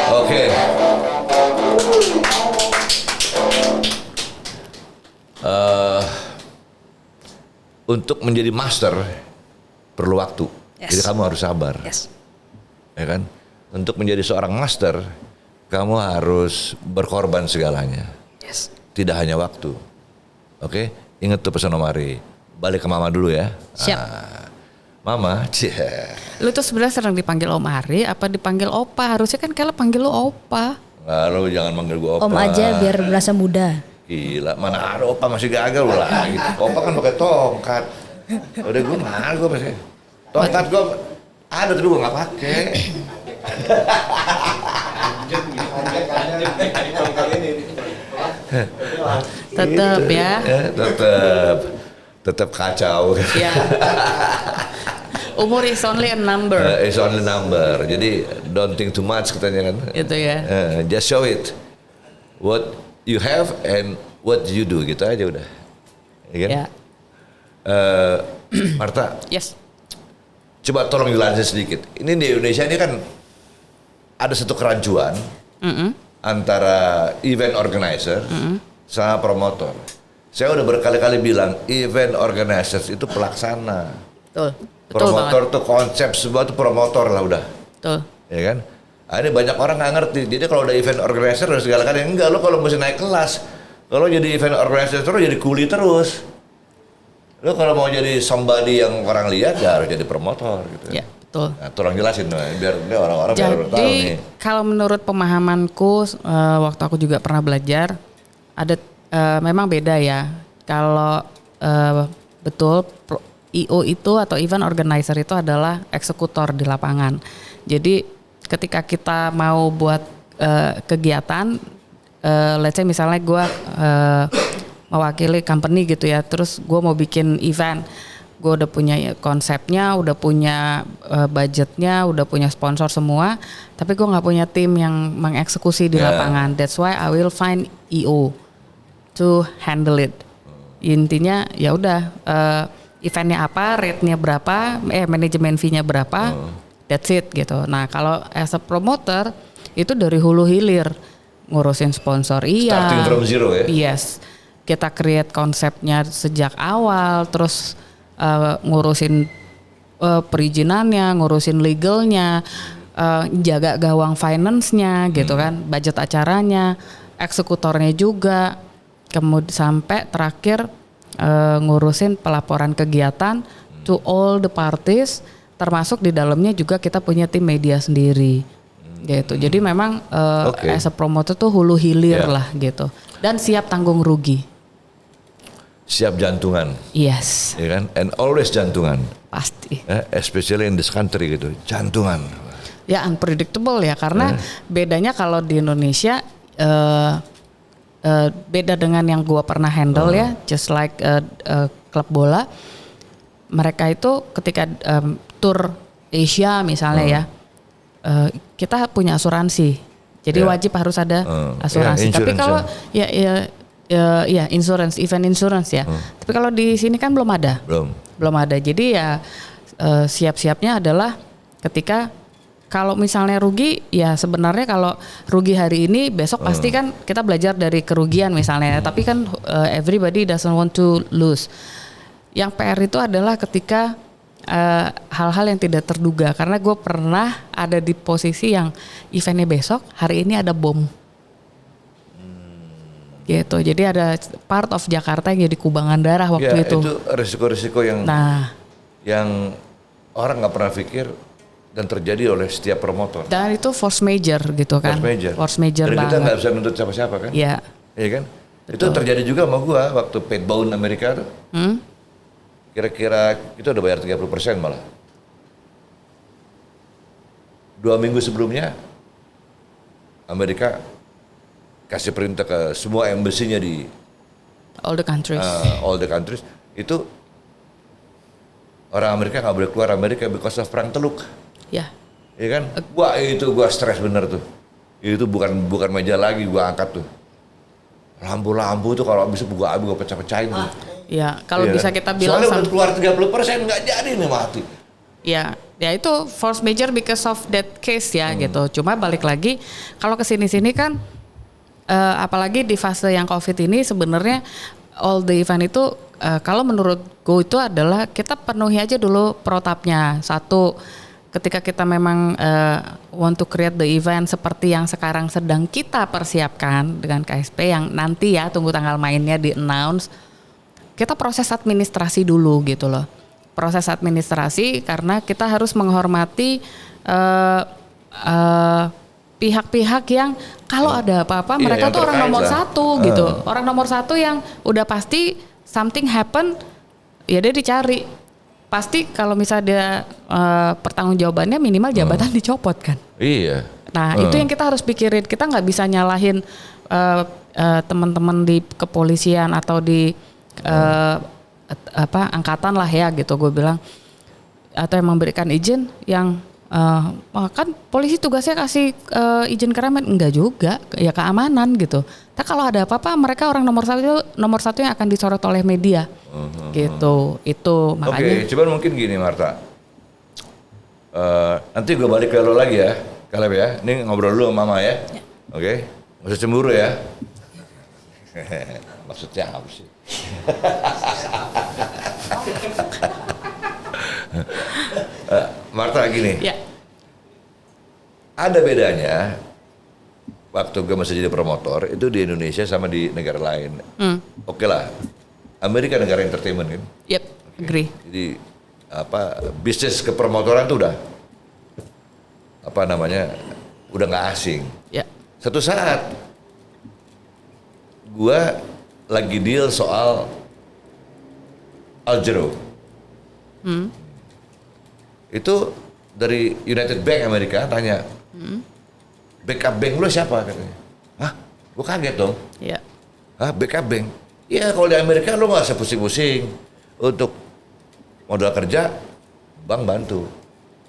Oke. Untuk menjadi master perlu waktu. Yes. Jadi kamu harus sabar. Yes. Ya kan? Untuk menjadi seorang master, kamu harus berkorban segalanya. Yes. Tidak hanya waktu. Oke? Ingat tuh pesan Omari. Balik ke mama dulu ya. Siap. Mama, Lu tuh sebenarnya sering dipanggil Om Ari apa dipanggil Opa? Harusnya kan kalau panggil lu Opa. Nggak, lu jangan manggil gua Opa. Om aja biar berasa muda. Gila, mana ada Opa masih gagal lah gitu. Opa kan pakai tongkat. Udah gue mahal gue masih. Tongkat gue ada tapi gue nggak pakai. Tetep Gitu. ya. Tetap kacau. Ya. Umur is only a number. It's only number. Jadi don't think too much katanya kan. Gitu ya. Just show it. What you have and what you do gitu aja udah. Ya kan? Ya. Marta. Yes. Coba tolong jelasin sedikit. Ini di Indonesia ini kan ada satu kerancuan antara event organizer sama promotor. Saya udah berkali-kali bilang event organizers itu pelaksana. Betul. Betul Promotor banget. tuh konsep sebuah tuh promotor lah udah. Betul. Ya kan? Nah, ini banyak orang nggak ngerti. Jadi kalau udah event organizer dan segala kan enggak, lo kalau mesti naik kelas. Kalau jadi event organizer terus jadi kuli terus. Lo kalau mau jadi somebody yang orang lihat ya harus jadi promotor gitu. Ya, betul. Nah, tolong jelasin biar orang-orang baru tahu Jadi nih. kalau menurut pemahamanku waktu aku juga pernah belajar ada memang beda ya. Kalau betul IO itu atau event organizer itu adalah eksekutor di lapangan. Jadi ketika kita mau buat kegiatan, let's say misalnya gue mewakili company gitu ya, terus gue mau bikin event, gue udah punya konsepnya, udah punya budgetnya, udah punya sponsor semua, tapi gue nggak punya tim yang mengeksekusi di lapangan. That's why I will find EO to handle it. Intinya ya udah eventnya apa, rate-nya berapa, manajemen fee-nya berapa, that's it gitu. Nah kalau as a promoter itu dari hulu hilir, ngurusin sponsor Starting from zero ya? Yes, kita create konsepnya sejak awal, terus ngurusin perizinannya, ngurusin legalnya, jaga gawang finance-nya gitu kan, budget acaranya, eksekutornya juga, kemudian sampai terakhir ngurusin pelaporan kegiatan to all the parties, termasuk di dalamnya juga kita punya tim media sendiri gitu. Jadi memang as a promoter tuh hulu hilir lah gitu, dan siap tanggung rugi. Siap jantungan. Yes. Ya kan? And always jantungan. Pasti. Especially in this country gitu, jantungan. Ya unpredictable ya, karena bedanya kalau di Indonesia beda dengan yang gua pernah handle ya, just like klub bola. Mereka itu ketika tour Asia misalnya ya, kita punya asuransi. Jadi wajib harus ada asuransi. Tapi kalau ya insurance, event insurance ya. Tapi kalau di sini kan belum ada. Belum ada. Jadi ya siap-siapnya adalah ketika kalau misalnya rugi, ya sebenarnya kalau rugi hari ini, besok pasti kan kita belajar dari kerugian misalnya. Tapi kan everybody doesn't want to lose. Yang PR itu adalah ketika hal-hal yang tidak terduga. Karena gue pernah ada di posisi yang eventnya besok, hari ini ada bom. Gitu. Jadi ada part of Jakarta yang jadi kubangan darah waktu itu. Itu risiko-risiko yang orang nggak pernah pikir dan terjadi oleh setiap promotor. Dan itu force major gitu kan. Force major dan banget. kita nggak bisa nuntut siapa-siapa kan. Iya. Iya kan. Betul. Itu terjadi juga sama gua waktu Paidbound Amerika tuh. Kira-kira kita udah bayar 30% malah. 2 minggu sebelumnya Amerika kasih perintah ke semua embassy-nya di all the countries. Itu orang Amerika nggak boleh keluar Amerika because of perang Teluk. Ya. Iya kan? Wah itu gua stres bener tuh. Itu bukan meja lagi gua angkat tuh. Lampu-lampu tuh kalau habis gua pecah-pecahin tuh. Ya, kalau bisa kita bilang soalnya udah keluar 30% nggak jadi nih mati. Ya itu force major because of that case ya gitu. Cuma balik lagi kalau kesini-sini kan apalagi di fase yang COVID ini sebenarnya all the event itu kalau menurut gue itu adalah kita penuhi aja dulu protapnya. Satu, ketika kita memang want to create the event seperti yang sekarang sedang kita persiapkan dengan KSP yang nanti ya tunggu tanggal mainnya di announce, kita proses administrasi dulu gitu loh. Proses administrasi karena kita harus menghormati pihak-pihak yang kalau ada apa-apa mereka tuh orang nomor satu gitu. Orang nomor satu yang udah pasti something happen, ya dia dicari. Pasti kalau misalnya dia pertanggungjawabannya minimal jabatan dicopot kan. Iya. Nah itu yang kita harus pikirin. Kita nggak bisa nyalahin teman-teman di kepolisian atau di angkatan lah ya gitu gue bilang, atau yang memberikan izin yang kan polisi tugasnya kasih izin keramaian, enggak juga ya keamanan gitu. Tapi kalau ada apa-apa mereka orang nomor satu yang akan disorot oleh media gitu. Itu makanya. Oke, cuman mungkin gini Marta, nanti gue balik ke lo lagi ya Caleb ya. Ini ngobrol dulu sama mama ya. Oke, nggak usah cemburu ya. Maksudnya apa sih? Marta gini, ada bedanya waktu gue masih jadi promotor itu di Indonesia sama di negara lain. Oke lah, Amerika negara entertainment kan. Yep, agree. Jadi bisnis kepromotoran tuh udah udah nggak asing. Satu saat gue lagi deal soal Al Jarreau. Itu dari United Bank Amerika tanya, backup bank lu siapa katanya? Hah? Gue kaget dong. Iya. Hah, backup bank? Iya, kalau di Amerika lu nggak usah pusing-pusing untuk modal kerja, bank bantu.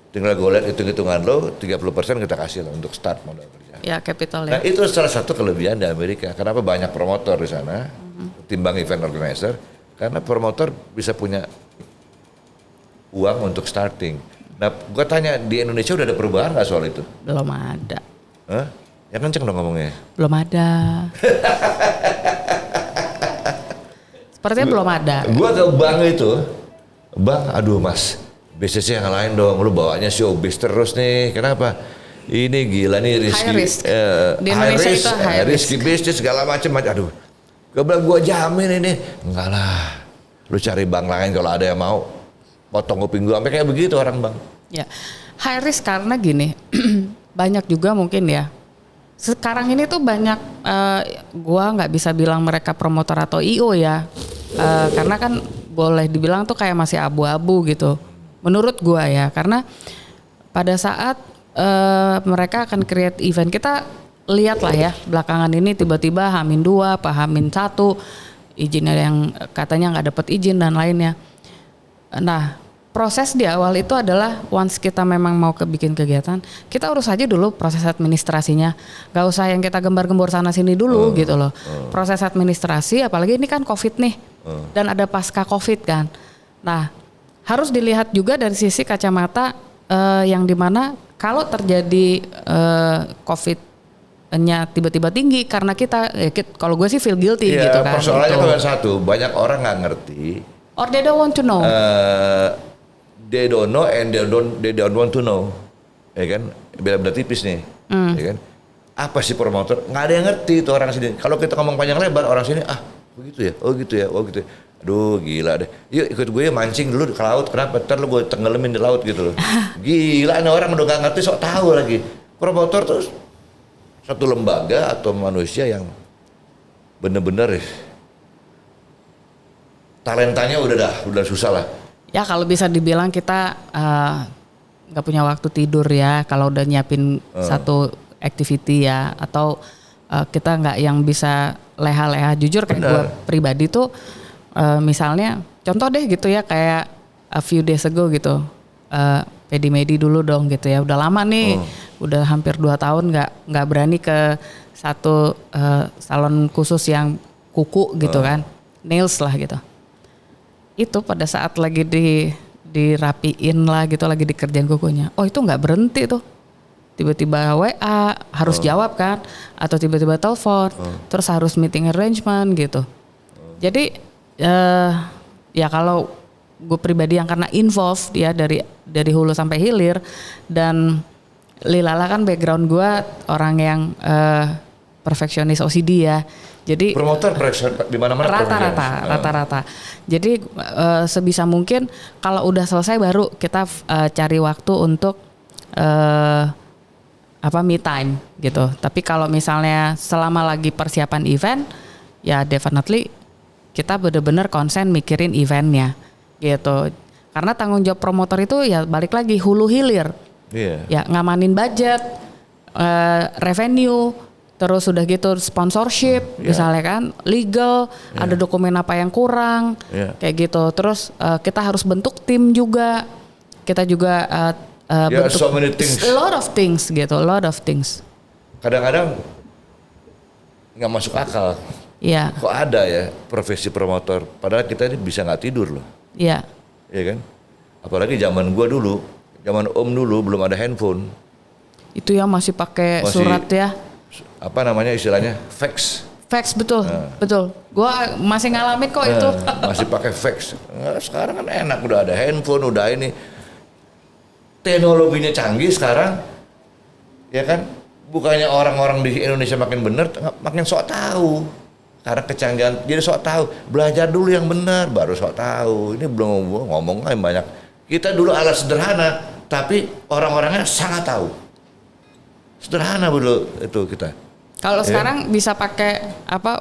Tinggal gue lihat hitung-hitungan lo, 30% kita kasih lah untuk start modal kerja. Ya capital Nah ya. itu salah satu kelebihan di Amerika. Kenapa banyak promotor di sana, timbang event organizer? Karena promotor bisa punya uang untuk starting. Nah, gue tanya di Indonesia udah ada perubahan nggak soal itu? Belum ada. Hah? Ya kenceng dong ngomongnya. Belum ada. Sepertinya belum ada. Gue ke bank itu, bang, aduh mas, bisnisnya yang lain dong. Lu bawanya showbiz terus nih. Kenapa? Ini gila nih risky. High risk. Di Indonesia itu high risk. Risky bisnis segala macam. Aduh, gue bilang gue jamin ini. Enggak lah. Lu cari bank lain kalau ada yang mau. Potong kuping gue sampai kayak begitu orang bang. Ya, high risk karena gini, banyak juga mungkin ya. Sekarang ini tuh banyak, gua nggak bisa bilang mereka promotor atau IO ya, karena kan boleh dibilang tuh kayak masih abu-abu gitu. Menurut gua ya, karena pada saat mereka akan create event, kita lihat lah ya belakangan ini tiba-tiba H-2, apa H-1, izinnya yang katanya nggak dapat izin dan lainnya. Nah, proses di awal itu adalah once kita memang mau bikin kegiatan, kita urus aja dulu proses administrasinya. Gak usah yang kita gembar-gembor sana sini dulu gitu loh. Proses administrasi, apalagi ini kan COVID nih, dan ada pasca COVID kan. Nah, harus dilihat juga dari sisi kacamata yang dimana kalau terjadi COVID-nya tiba-tiba tinggi karena kalau gue sih feel guilty gitu kan. Persoalannya gitu. kan satu, banyak orang nggak ngerti. Or they don't want to know. They don't know and they don't want to know, ya kan? Beda-beda tipis nih, ya kan? Apa sih promotor? Nggak ada yang ngerti tuh orang sini. Kalau kita ngomong panjang lebar, orang sini begitu ya, oh gitu ya, oh gitu. Ya. Aduh gila deh. Yuk ikut gue mancing dulu ke laut. Kenapa? Ntar lu gue tenggelamin di laut gitu loh. Gila nih orang udah nggak ngerti, sok tahu lagi. Promotor tuh satu lembaga atau manusia yang bener-bener talentanya udah susah lah. Ya kalau bisa dibilang kita nggak punya waktu tidur ya kalau udah nyiapin satu activity ya, atau kita nggak yang bisa leha-leha. Jujur kayak gue pribadi tuh misalnya contoh deh gitu ya, kayak a few days ago gitu, pedi-medi dulu dong gitu ya, udah lama nih, udah hampir 2 tahun nggak berani ke satu salon khusus yang kuku gitu kan, nails lah gitu. Itu pada saat lagi dirapiin lah gitu, lagi dikerjain kukunya, oh itu nggak berhenti tuh, tiba-tiba WA harus jawab kan, atau tiba-tiba telepon, terus harus meeting arrangement gitu. Jadi ya kalau gue pribadi yang karena involved ya dari hulu sampai hilir, dan Lilala kan background gue orang yang perfeksionis OCD ya. Jadi promotor di mana-mana rata-rata. Jadi sebisa mungkin kalau udah selesai baru kita cari waktu untuk me time gitu. Tapi kalau misalnya selama lagi persiapan event, ya definitely kita benar-benar konsen mikirin eventnya gitu. Karena tanggung jawab promotor itu ya balik lagi hulu hilir. Ya ngamanin budget, revenue, terus udah gitu sponsorship, misalnya kan, legal, ada dokumen apa yang kurang, kayak gitu. Terus kita harus bentuk tim juga. Kita juga bentuk so many things. A lot of things. Kadang-kadang nggak masuk akal. Iya. Kok ada ya profesi promotor? Padahal kita ini bisa nggak tidur loh. Iya. Iya kan? Apalagi zaman gua dulu, zaman Om dulu belum ada handphone. Itu ya masih pakai surat ya. Apa namanya istilahnya, fax. Fax betul. Gua masih ngalamin kok itu. Masih pakai fax. Sekarang kan enak, udah ada handphone, udah ini. Teknologinya canggih sekarang, ya kan? Bukannya orang-orang di Indonesia makin bener, makin sok tahu. Karena kecanggihan, jadi sok tahu. Belajar dulu yang benar, baru sok tahu. Ini belum ngomong banyak. Kita dulu alat sederhana, tapi orang-orangnya sangat tahu. Sederhana dulu itu kita. Kalau sekarang bisa pakai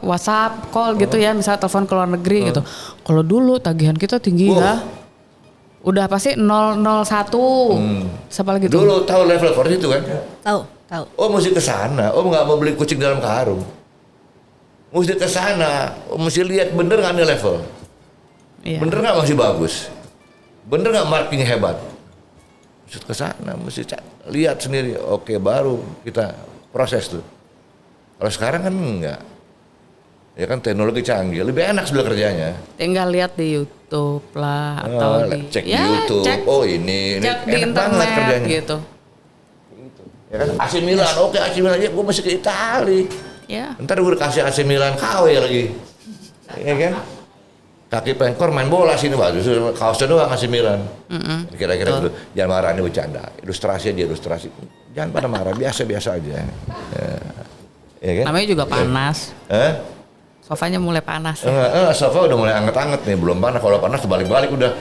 WhatsApp call gitu ya, misalnya telepon ke luar negeri gitu. Kalau dulu tagihan kita tinggi ya. Udah pasti 001. Siapa lagi tuh? Dulu tahu level 40 itu kan? Tahu. Oh mesti ke sana. Oh nggak mau beli kucing dalam karung. Mesti ke sana. Oh, mesti lihat bener nggak nih level. Iya. Bener nggak masih bagus. Bener nggak marking hebat. Mesti ke sana. Mesti lihat sendiri. Oke baru kita proses tuh. Kalau sekarang kan enggak. Ya kan teknologi canggih, lebih enak sebelah kerjanya. Tinggal lihat di YouTube lah atau cek di YouTube. cek, Oh ini cek di enak banget internet kerjanya. gitu. Ya kan AC Milan, oke AC Milan ya gue masih ke Itali. Ya. Ntar gue kasih AC Milan KW lagi. Ya kan? Kaki pengkor main bola sini bagus, kaosnya doang AC Milan. Kira-kira gitu. Jangan marah, ini bercanda. Ilustrasi aja ilustrasi. Jangan pada marah, biasa-biasa aja. Ya kan? Namanya juga panas. Sofanya mulai panas. Sofa udah mulai anget-anget nih, belum panas. Kalau panas terbalik-balik udah.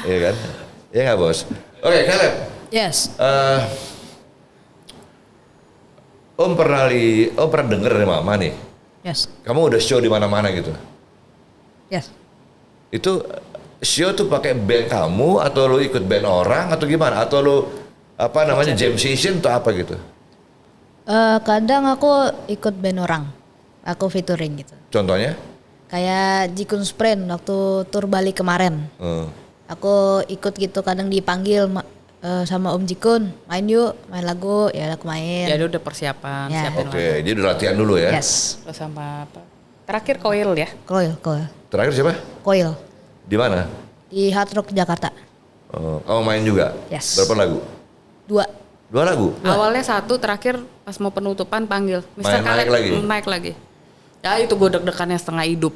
Iya kan? Iya nggak bos? Oke, Caleb. Yes. Om pernah denger dari mama nih. Yes. Kamu udah show di mana-mana gitu. Yes. Itu show tuh pakai band kamu atau lu ikut band orang atau gimana? Atau lu apa namanya jam session atau apa gitu? Kadang aku ikut band orang. Aku featuring gitu. Contohnya? Kayak Jikun Sprint waktu tur Bali kemarin. Aku ikut gitu, kadang dipanggil sama Om Jikun, main yuk, main lagu, ya aku main. Jadi udah persiapan, Ya. siapin Oke, jadi udah latihan dulu ya? Yes. Terus sama apa? Terakhir Koil ya? Koil. Terakhir siapa? Koil. Di mana? Di Hard Rock Jakarta. Kamu main juga? Yes. Berapa lagu? 2. 2 lagu? Awalnya 1, terakhir pas mau penutupan panggil. Naik Caleb, lagi? Naik lagi. Ya itu gue deg-degannya setengah hidup.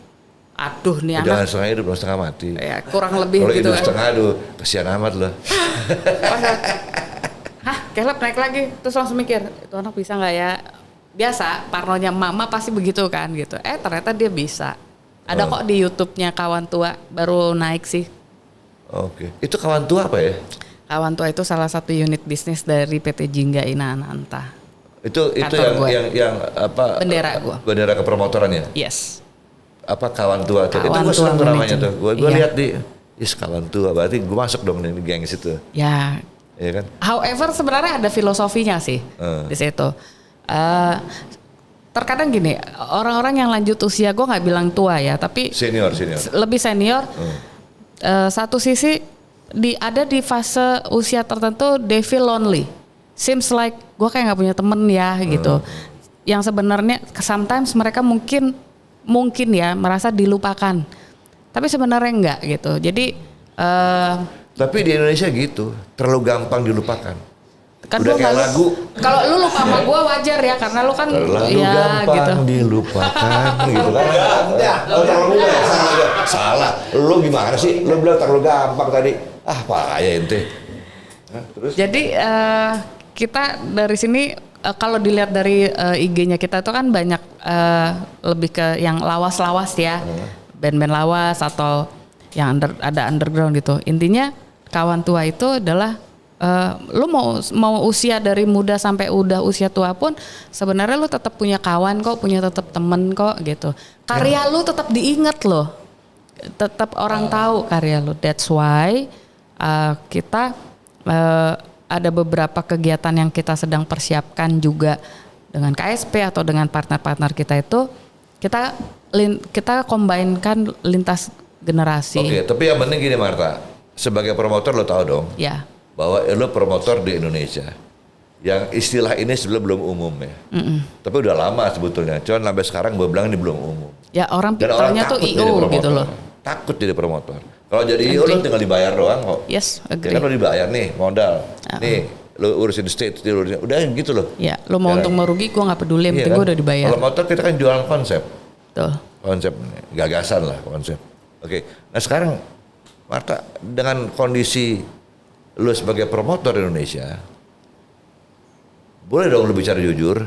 Aduh nih Jangan anak. setengah hidup, setengah mati. Ya kurang lebih Kalau gitu hidup kan. setengah, aduh, kasihan amat loh. Hah, Caleb naik lagi. Terus langsung mikir, itu anak bisa nggak ya? Biasa, parnonya mama pasti begitu kan gitu. Ternyata dia bisa. Ada kok di YouTube-nya Kawan Tua, baru naik sih. Oke, itu kawan tua apa ya? Kawan Tua itu salah satu unit bisnis dari PT Jingga Ina Ananta. Itu Kantor gue. yang apa? Bendera gua. Bendera kepromotorannya. Yes. Apa kawan tua tuh? Itu Kawan gue Tua seneng tuh namanya Management. tuh. Gue Iya. lihat di kawan tua, berarti gue masuk dong di geng situ. Ya, Iya kan? however sebenarnya ada filosofinya sih di situ. Terkadang gini, orang-orang yang lanjut usia, gue nggak bilang tua ya, tapi Senior. lebih senior. Satu sisi ada di fase usia tertentu, they feel lonely. Seems like gue kayak nggak punya temen ya gitu. Yang sebenarnya sometimes mereka mungkin ya merasa dilupakan, tapi sebenarnya enggak gitu. Jadi Tapi di Indonesia gitu, terlalu gampang dilupakan. kan Udah lu kayak nggak lagu. kalau lu lupa sama gue wajar ya, karena lu kan Terlalu ya gampang gitu. dilupakan gitu kan. Salah. Lu gimana sih? Lu bilang terlalu gampang tadi. Ah, payah ente. Terus? Jadi kita dari sini kalau dilihat dari IG-nya kita itu kan banyak lebih ke yang lawas-lawas ya, band-band lawas atau yang ada underground gitu. Intinya Kawan Tua itu adalah lu mau usia dari muda sampai udah usia tua pun sebenarnya lu tetap punya kawan kok, punya tetap temen kok gitu. Karya lu tetap diingat loh, tetap orang tahu karya lu. That's why kita ada beberapa kegiatan yang kita sedang persiapkan juga dengan KSP atau dengan partner-partner kita itu kita combinekan lintas generasi. Oke, tapi yang penting gini Marta, sebagai promotor lo tahu dong Ya. bahwa lo promotor di Indonesia. Yang istilah ini sebelum belum umum ya. Tapi udah lama sebetulnya. Cuman sampai sekarang gue bilang ini belum umum. Ya orang Dan orang pikirnya tuh takut jadi IO promotor. gitu loh. Takut jadi promotor. Kalau jadi IO lo tinggal dibayar doang kok. Yes, Ya agree. kan lo dibayar nih modal. Nih lo urusin state, udah gitu loh. Ya, lo mau Ya. untung mau rugi gue nggak peduli, yang Iya penting kan? gue udah dibayar. Kalau motor kita kan jualan konsep. Tuh. Konsep, gagasan lah konsep. Oke, nah sekarang Marta dengan kondisi lu sebagai promotor Indonesia, boleh dong lu bicara jujur.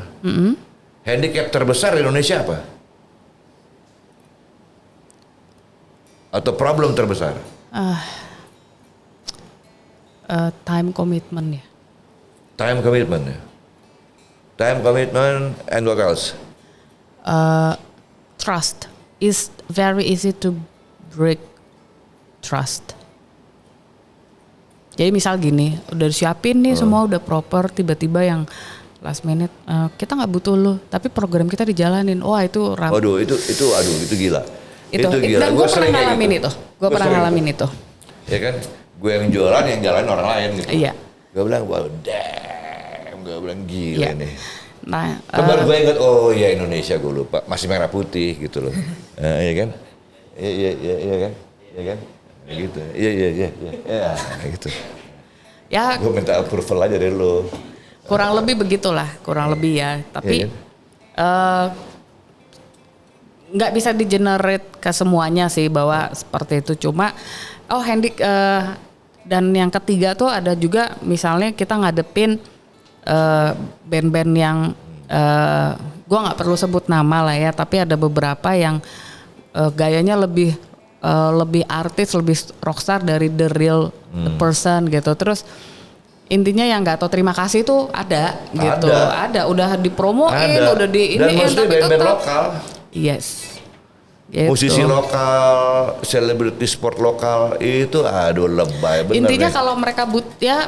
Handicap terbesar di Indonesia apa? Atau problem terbesar? Time commitment ya. Time commitment ya. Time commitment and what else? Trust is very easy to break trust. Jadi misal gini, udah disiapin nih semua udah proper, tiba-tiba yang last minute kita nggak butuh lo, tapi program kita dijalanin. Wah itu Waduh, itu gila. Itu gila. Dan gue pernah ngalamin itu. Gue pernah ngalamin itu. Ya kan, gue yang jualan, yang jalanin orang lain gitu. Iya. Gue bilang, wow, damn, gue bilang gila nih. Nah, Kemarin gue ingat, oh iya Indonesia, gue lupa, masih merah putih gitu loh. Iya kan? Iya kan? Iya kan? Gitu. Iya gitu. ya Gue minta approval aja dari lo. kurang lebih begitulah, kurang lebih ya. Tapi Iya nggak bisa di-generate ke semuanya sih bahwa seperti itu. Cuma, dan yang ketiga tuh ada juga misalnya kita ngadepin band-band yang gue nggak perlu sebut nama lah ya, tapi ada beberapa yang gayanya lebih artis, lebih rockstar dari the real the person gitu. Terus intinya yang nggak tahu terima kasih tuh ada gitu, ada udah dipromoin, udah di dan ini, mostly tapi band-band tetap lokal, yes. Gitu. musisi lokal, selebriti sport lokal itu aduh lebay bener. Intinya nih. kalau mereka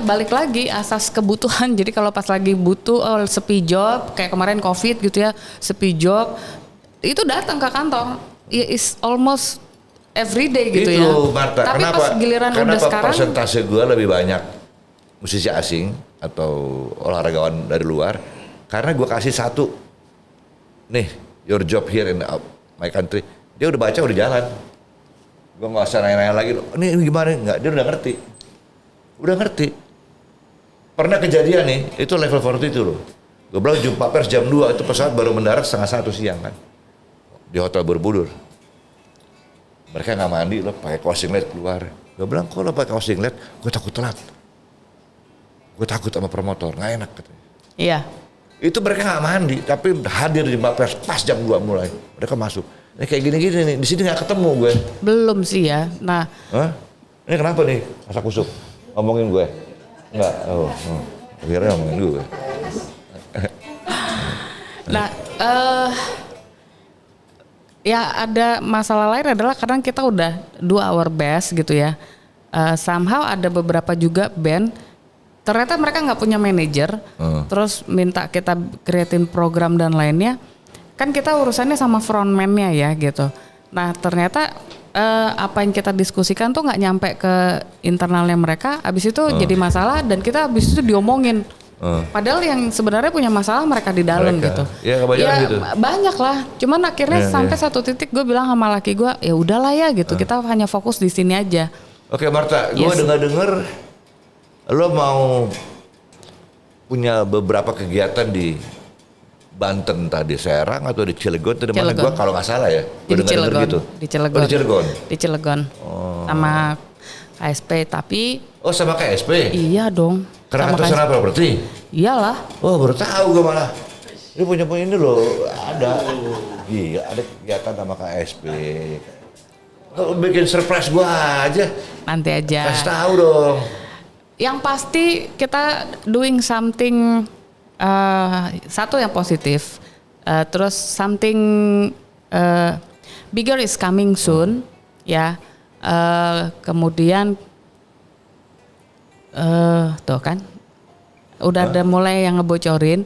balik lagi asas kebutuhan. Jadi kalau pas lagi butuh sepi job kayak kemarin COVID gitu ya, sepi job itu datang ke kantor. Is almost every day gitu itu, ya. Marta, Tapi pas giliran udah sekarang persentase gue lebih banyak musisi asing atau olahragawan dari luar karena gue kasih satu nih your job here in my country, dia udah baca udah jalan, gue nggak usah nanya-nanya lagi ini gimana, nggak, dia udah ngerti. Pernah kejadian nih, itu level 40 itu loh, gue bilang jumpa pers jam 2, itu pesawat baru mendarat 1:30 siang kan di Hotel Borobudur. Mereka nggak mandi loh, pakai kaos singlet keluar. Gue bilang, kok lo pakai kaos singlet? Gue takut telat. Gue takut sama promotor, nggak enak katanya. iya. Itu mereka nggak mandi, tapi hadir di Mbak Pers pas jam 2 mulai. Mereka masuk. Ini kayak gini-gini nih, di sini nggak ketemu gue. Belum sih ya. Nah, Hah? Ini kenapa nih? Kasak kusuk. Ngomongin gue? Enggak. Akhirnya ngomongin gue. nah ya ada masalah lain adalah kadang kita udah do our best gitu ya. Somehow ada beberapa juga band ternyata mereka nggak punya manajer, terus minta kita creating program dan lainnya, kan kita urusannya sama frontman-nya ya gitu. Nah ternyata apa yang kita diskusikan tuh nggak nyampe ke internalnya mereka, abis itu jadi masalah dan kita abis itu diomongin. Padahal yang sebenarnya punya masalah mereka di dalam gitu. Ya kebanyakan gitu. Banyak lah. Cuman akhirnya sampai satu titik gue bilang sama laki gue, ya udahlah ya gitu. Kita hanya fokus di sini aja. Oke Marta, gue Yes. dengar lo mau punya beberapa kegiatan di Banten tadi, Serang atau di Cilegon atau di mana? Gue kalau nggak salah ya. Gue Di dengar Cilegon. gitu. Di Cilegon. Oh, di Cilegon. Di Cilegon. Sama KSP, tapi Oh sama KSP. iya dong. Karena Sama Kartasana Property. Iyalah. Oh baru tahu gue malah. Ini punya ini loh, ada. Iya, ada kegiatan sama KSP. Kalau bikin surprise gue aja. Nanti aja. Kasih tahu dong. Yang pasti kita doing something satu yang positif, terus something bigger is coming soon, ya. Kemudian tuh kan, udah ada mulai yang ngebocorin.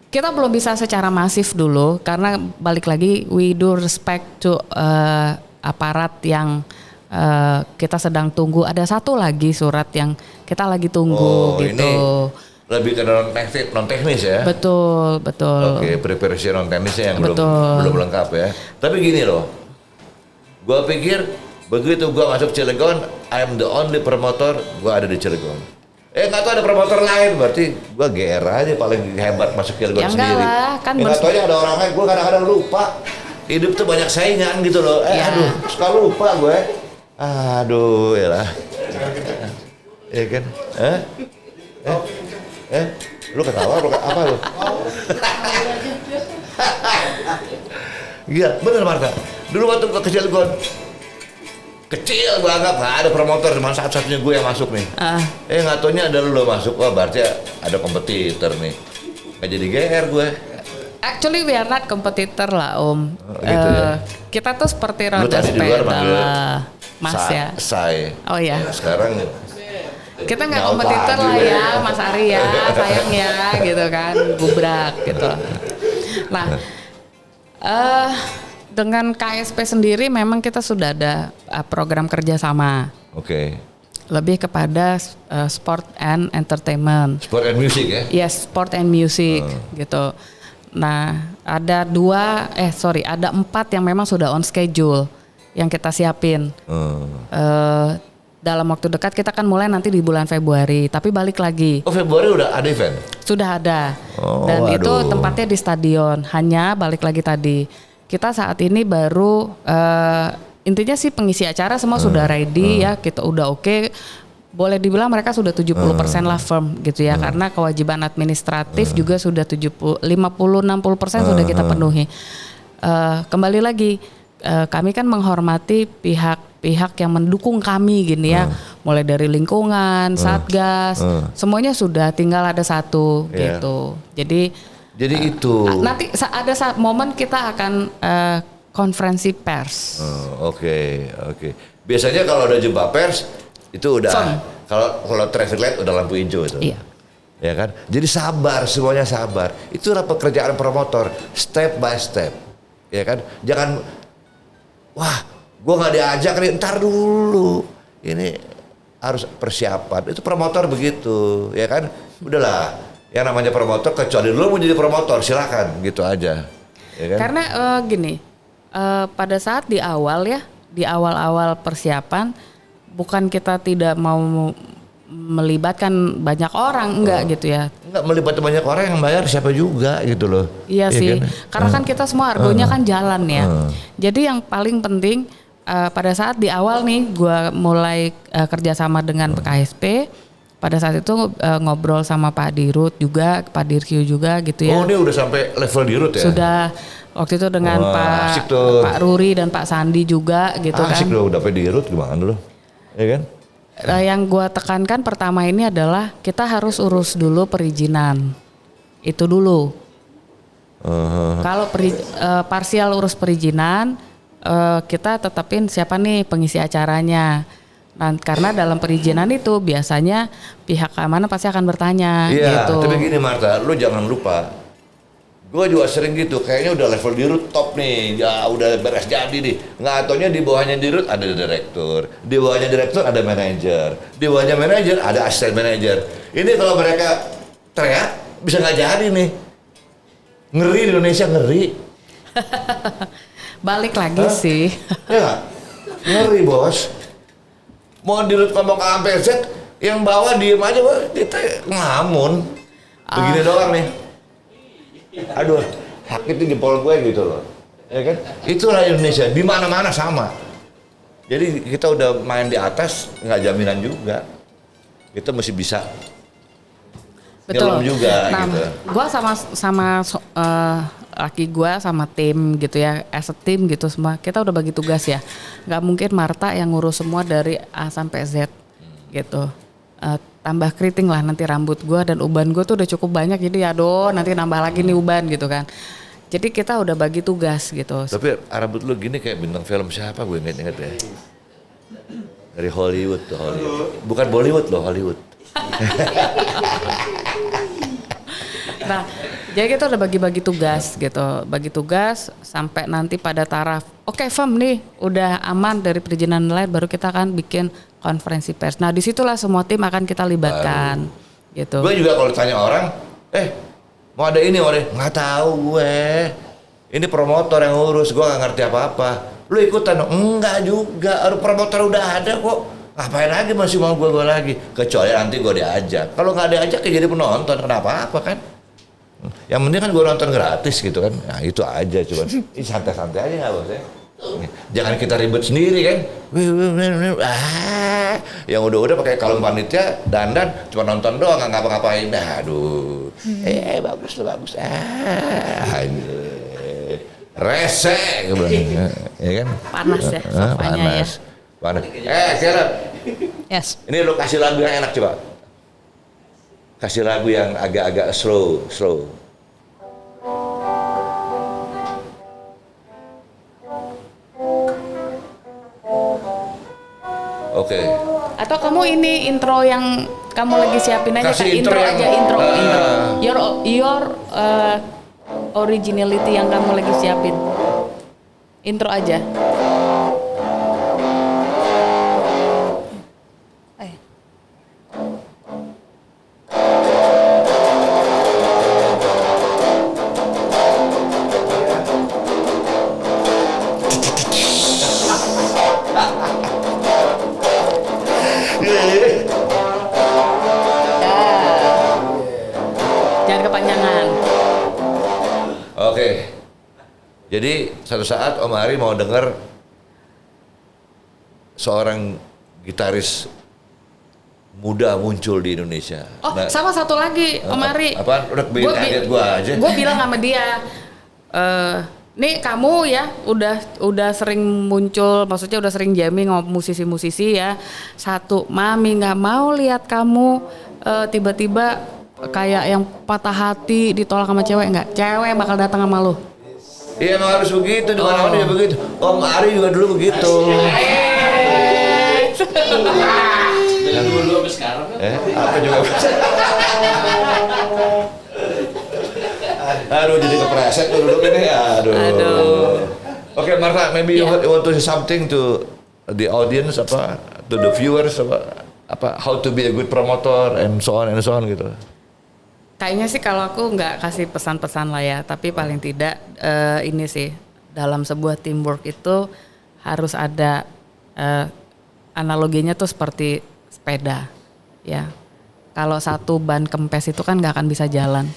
Kita belum bisa secara masif dulu karena balik lagi we do respect to aparat yang kita sedang tunggu. Ada satu lagi surat yang kita lagi tunggu gitu. Ini lebih ke non teknis ya. Betul. Oke, preparasi non teknisnya yang Betul. belum lengkap ya. Tapi gini loh, gua pikir begitu gua masuk Cilegon, I'm the only promotor, gua ada di Cilegon. Nggak tahu ada promotor lain, berarti gua GR aja paling hebat masuk Cilegon Ya enggak sendiri. lah, kan nggak tahu ada orang lain, gua kadang-kadang lupa. Hidup tuh banyak saingan gitu loh. Ya. Aduh, suka lupa gue. Aduh, ya lah. Ya kan? Lu ketawa apa lu? Iya, bener Marta. Dulu waktu ke Cilegon, kecil gue anggap nggak ada promotor, cuma satu-satunya gue yang masuk nih. Nggak taunya ada lu masuk, wah berarti ada kompetitor nih. Nggak jadi GR gue. Actually we are not competitor lah Om. Gitu ya. Kita tuh seperti Lu roda tadi di luar manggil sepeda Mas ya. Say. Oh ya. Sekarang Kita nggak Nyaut kompetitor lagi, lah ya, ya. Mas Ari ya, sayang ya, gitu kan, gubrak gitu. Nah, dengan KSP sendiri memang kita sudah ada program kerjasama. Oke. Lebih kepada sport and entertainment. Sport and music ya? Yes, sport and music gitu. Nah, ada ada 4 yang memang sudah on schedule yang kita siapin. Dalam waktu dekat kita kan mulai nanti di bulan Februari, tapi balik lagi. Oh, Februari udah ada event? Sudah ada. Oh, Dan itu aduh. tempatnya di stadion. Hanya balik lagi tadi. Kita saat ini baru intinya sih pengisi acara semua sudah ready ya, kita udah oke. Boleh dibilang mereka sudah 70% lah firm gitu ya, karena kewajiban administratif juga sudah 50-60% sudah kita penuhi. Kembali lagi, kami kan menghormati pihak-pihak yang mendukung kami gini ya, mulai dari lingkungan, satgas, semuanya sudah, tinggal ada satu gitu. Jadi itu. nanti ada saat momen kita akan konferensi pers. Oke. Biasanya kalau udah jumpa pers itu udah kalau traffic light udah lampu hijau itu. Iya. Ya kan? Jadi sabar, semuanya sabar. Itulah pekerjaan promotor, step by step. Ya kan? Jangan wah, gua nggak diajak nih, ntar dulu. Ini harus persiapan. Itu promotor begitu, ya kan? Udahlah, yang namanya promotor kecuali lu mau jadi promotor silakan, gitu aja. Ya kan? Karena gini, pada saat di awal persiapan, bukan kita tidak mau melibatkan banyak orang, enggak gitu ya. Enggak melibatkan banyak orang, yang bayar siapa juga gitu loh. Iya ya sih, kan? karena kan kita semua argonya kan jalan ya. Jadi yang paling penting pada saat di awal nih, gue mulai kerjasama dengan KSP. Pada saat itu ngobrol sama Pak Dirut juga, Pak Dirkyu juga gitu ya. Oh, ini udah sampai level Dirut ya? Sudah. Waktu itu dengan asik tuh. Pak Ruri dan Pak Sandi juga gitu kan. Asik loh, dapet Dirut gimana loh? Ya kan? Yang gue tekankan pertama ini adalah kita harus urus dulu perizinan. Itu dulu. Kalau parsial urus perizinan, kita tetapin siapa nih pengisi acaranya. Nah, karena dalam perizinan itu biasanya pihak keamanan pasti akan bertanya. Iya, gitu. tapi gini Marta, lu jangan lupa. Gue juga sering gitu, kayaknya udah level Dirut top nih, ya udah beres jadi nih. Nggak taunya di bawahnya Dirut ada direktur, di bawahnya direktur ada manajer, di bawahnya manajer ada asisten manajer. Ini kalau mereka teriak bisa nggak jadi nih. Ngeri di Indonesia, ngeri. Balik lagi sih. Ya nggak? Ngeri bos. Mau Dirut ngomong A sampai Z, yang bawah diem aja, wah, kita ngamun. Begini doang nih. Aduh, sakit di jempol gue gitu loh. Ya kan? Itulah Indonesia, di mana-mana sama. Jadi kita udah main di atas, nggak jaminan juga. Kita mesti bisa Betul. nyelam juga Nah, gitu. gue sama laki gue sama tim gitu ya, as a team gitu semua. Kita udah bagi tugas ya. Nggak mungkin Marta yang ngurus semua dari A sampai Z gitu. Tambah keriting lah nanti rambut gue dan uban gue tuh udah cukup banyak, jadi aduh nanti nambah lagi nih uban gitu kan. Jadi kita udah bagi tugas gitu. Tapi rambut lu gini kayak bintang film siapa gue inget-inget ya. Dari Hollywood tuh, Hollywood. Bukan Bollywood loh, Hollywood. Nah, jadi kita udah bagi-bagi tugas gitu, bagi tugas sampai nanti pada taraf. Oke, Fem nih udah aman dari perizinan lain, baru kita akan bikin konferensi pers. Nah, disitulah semua tim akan kita libatkan, gitu. Gue juga kalau tanya orang, mau ada ini, nggak tahu gue. Ini promotor yang ngurus, gue nggak ngerti apa-apa. Lu ikutan? Enggak juga, promotor udah ada kok. Ngapain lagi masih mau gue lagi? Kecuali nanti gue diajak. Kalau nggak diajak ya jadi penonton, kenapa apa kan? Yang penting kan gue nonton gratis gitu kan. Nah itu aja cuman. Ini santai-santai aja nggak bos ya? Jangan kita ribet sendiri kan. Yang udah-udah pakai kalung panitia, dandan, cuma nonton doang nggak ngapa-ngapain. Aduh. Bagus loh, bagus. Rese gue bilang. Ya kan? Panas ya sofanya ya. Panas. Kira. Yes. Ini lo kasih lagu yang enak coba. Kasih lagu yang agak-agak slow. Oke. Atau kamu ini intro yang kamu lagi siapin aja, Kasih Kak. intro yang- intro. Ah. Your originality yang kamu lagi siapin. Intro aja. Eh. Jangan kepanjangan. Oke. Jadi satu saat Om Ari mau dengar seorang gitaris muda muncul di Indonesia. Oh, sama satu lagi, Om Ari. Apaan? Udah bikin kaget gua aja. Gue bilang sama dia, nih kamu ya udah sering muncul, maksudnya udah sering jamming sama musisi-musisi ya. Satu, Mami nggak mau lihat kamu tiba-tiba kayak yang patah hati ditolak sama cewek, nggak? Cewek bakal datang sama lu. Iya emang harus begitu, di mana-mana juga begitu. Om Ari juga dulu begitu. Dari dulu sampai sekarang kan. Apa juga. Aduh jadi kepreset tuh duduk ini. Aduh. Oke Martha, maybe you want to say something to the audience apa, to the viewers apa how to be a good promoter and so on gitu. Kayaknya sih kalau aku nggak kasih pesan-pesan lah ya, tapi paling tidak ini sih dalam sebuah teamwork itu harus ada analoginya tuh seperti sepeda, ya. Kalau satu ban kempes itu kan nggak akan bisa jalan.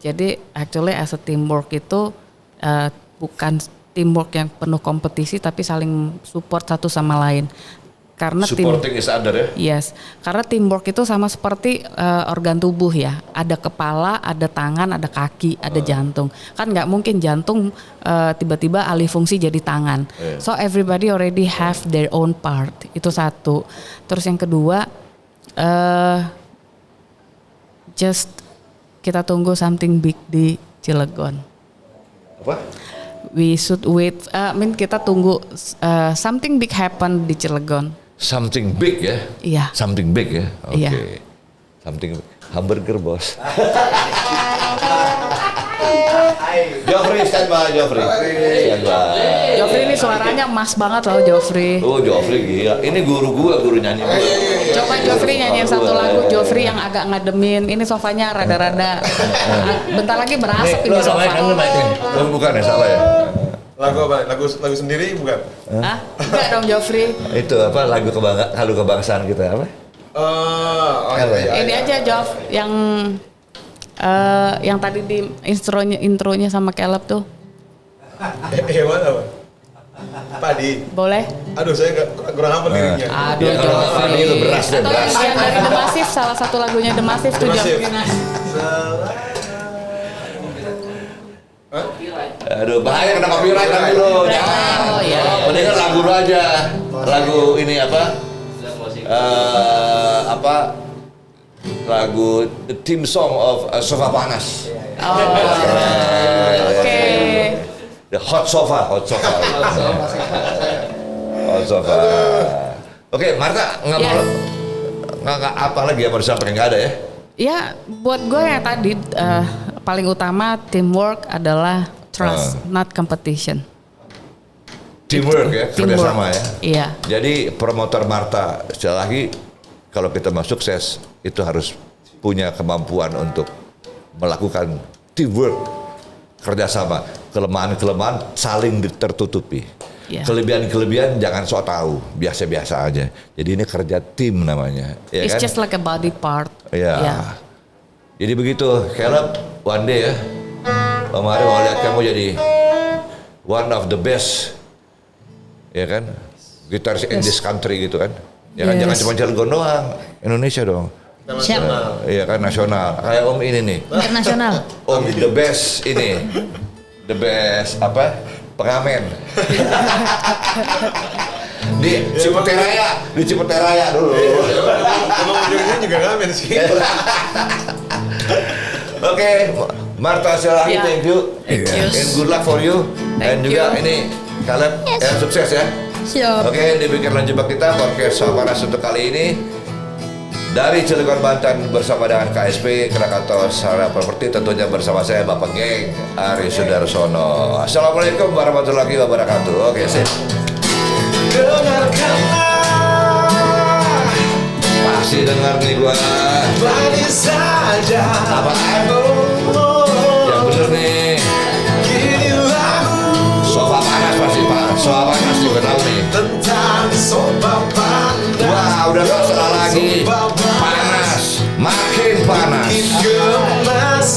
Jadi actually as a teamwork itu bukan teamwork yang penuh kompetisi, tapi saling support satu sama lain. Karena Supporting is other ya. Yes, karena teamwork itu sama seperti organ tubuh ya. Ada kepala, ada tangan, ada kaki, ada jantung. Kan nggak mungkin jantung tiba-tiba alih fungsi jadi tangan. So everybody already have their own part. Itu satu. Terus yang kedua, just kita tunggu something big di Cilegon. Apa? We should wait. Kita tunggu something big happen di Cilegon. Something big ya? Iya. Something big ya? Oke. Iya. Something hamburger bos. Joffrey stand by Joffrey. Stand by. Joffrey ini suaranya emas banget loh Joffrey. Oh Joffrey gila. Ini guru guru nyanyi. Coba Joffrey nyanyiin satu lagu Joffrey yang agak ngademin. Ini sofanya rada-rada. Bentar lagi berasap ini sofa. Oh bukan ya, salah ya. Lagu apa? Lagu sendiri bukan? Hah? Enggak dong Joffrey. Itu apa lagu kebangsaan kita apa? Iya. Ini aja Joff yang tadi di intronya sama Caleb tuh. Hewan apa? Padi. Boleh? Aduh saya kurang hafal liriknya. Aduh Ya, kalau Joffrey. Padi itu beras deh, Atau beras. yang dari The Massive, salah satu lagunya The Massive tuh Masif. Joffrey. Aduh bahaya kena copyright nanti lo. Jangan. Oh, iya. Mendingan lagu lo aja. Lagu ini apa? Lagu the theme song of Sofa Panas. Oh, oke. The hot sofa. Hot sofa. Oke, Martha nggak apa lagi yang mau disampaikan, nggak ada ya? Ya, buat gue yang tadi paling utama teamwork adalah trust, not competition. Teamwork ya, kerjasama ya. Iya. Jadi promotor Martha, sekali lagi kalau kita mau sukses itu harus punya kemampuan untuk melakukan teamwork, kerjasama. Kelemahan-kelemahan saling tertutupi. Iya. Kelebihan-kelebihan jangan sok tahu, biasa-biasa aja. Jadi ini kerja tim namanya, ya It's kan? just like a body part. Iya. Ya. Jadi begitu, Caleb, one day ya, Om Ari mau lihat kamu jadi one of the best, ya kan, gitaris in this country gitu kan, ya kan, jangan Yes. cuma Cilegon doang, Indonesia dong, Siap. iya kan nasional, kayak Om ini nih, Internasional. Om the best ini, the best apa, pengamen. Di Cipete Raya dulu. Emang ujungnya juga ngamen sih. Oke, Martha sekali lagi Ya. thank you. Thank you. And good luck for you. Thank Dan juga you. ini kalian sukses ya. Siap. Oke, demikianlah jumpa kita podcast Soal Panas untuk kali ini. Dari Cilegon Banten bersama dengan KSP Krakatau Sarana Properti, tentunya bersama saya Bapak Geng Ari Sudarsono. Assalamualaikum warahmatullahi wabarakatuh. Oke, sip. Pasti dengar nih gua. Bagi saja. Apaan? Yang bener nih. Kini lagu Soal panas pasti Pak. Soal panas juga tahu nih. tentang sobat panas. Wah, udah gak salah lagi. Panas, makin panas. Gemas.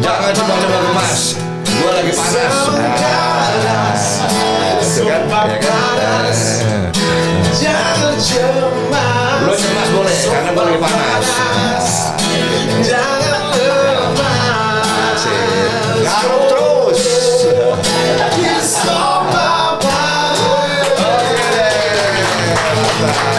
Jangan coba-coba gemas. Gua lagi panas. Itu kan, ya kan? Jangan cemas. Lo cemas boleh, karena gua lagi panas. Jangan lemas. Garuk terus. Sobat panas. Oke deh.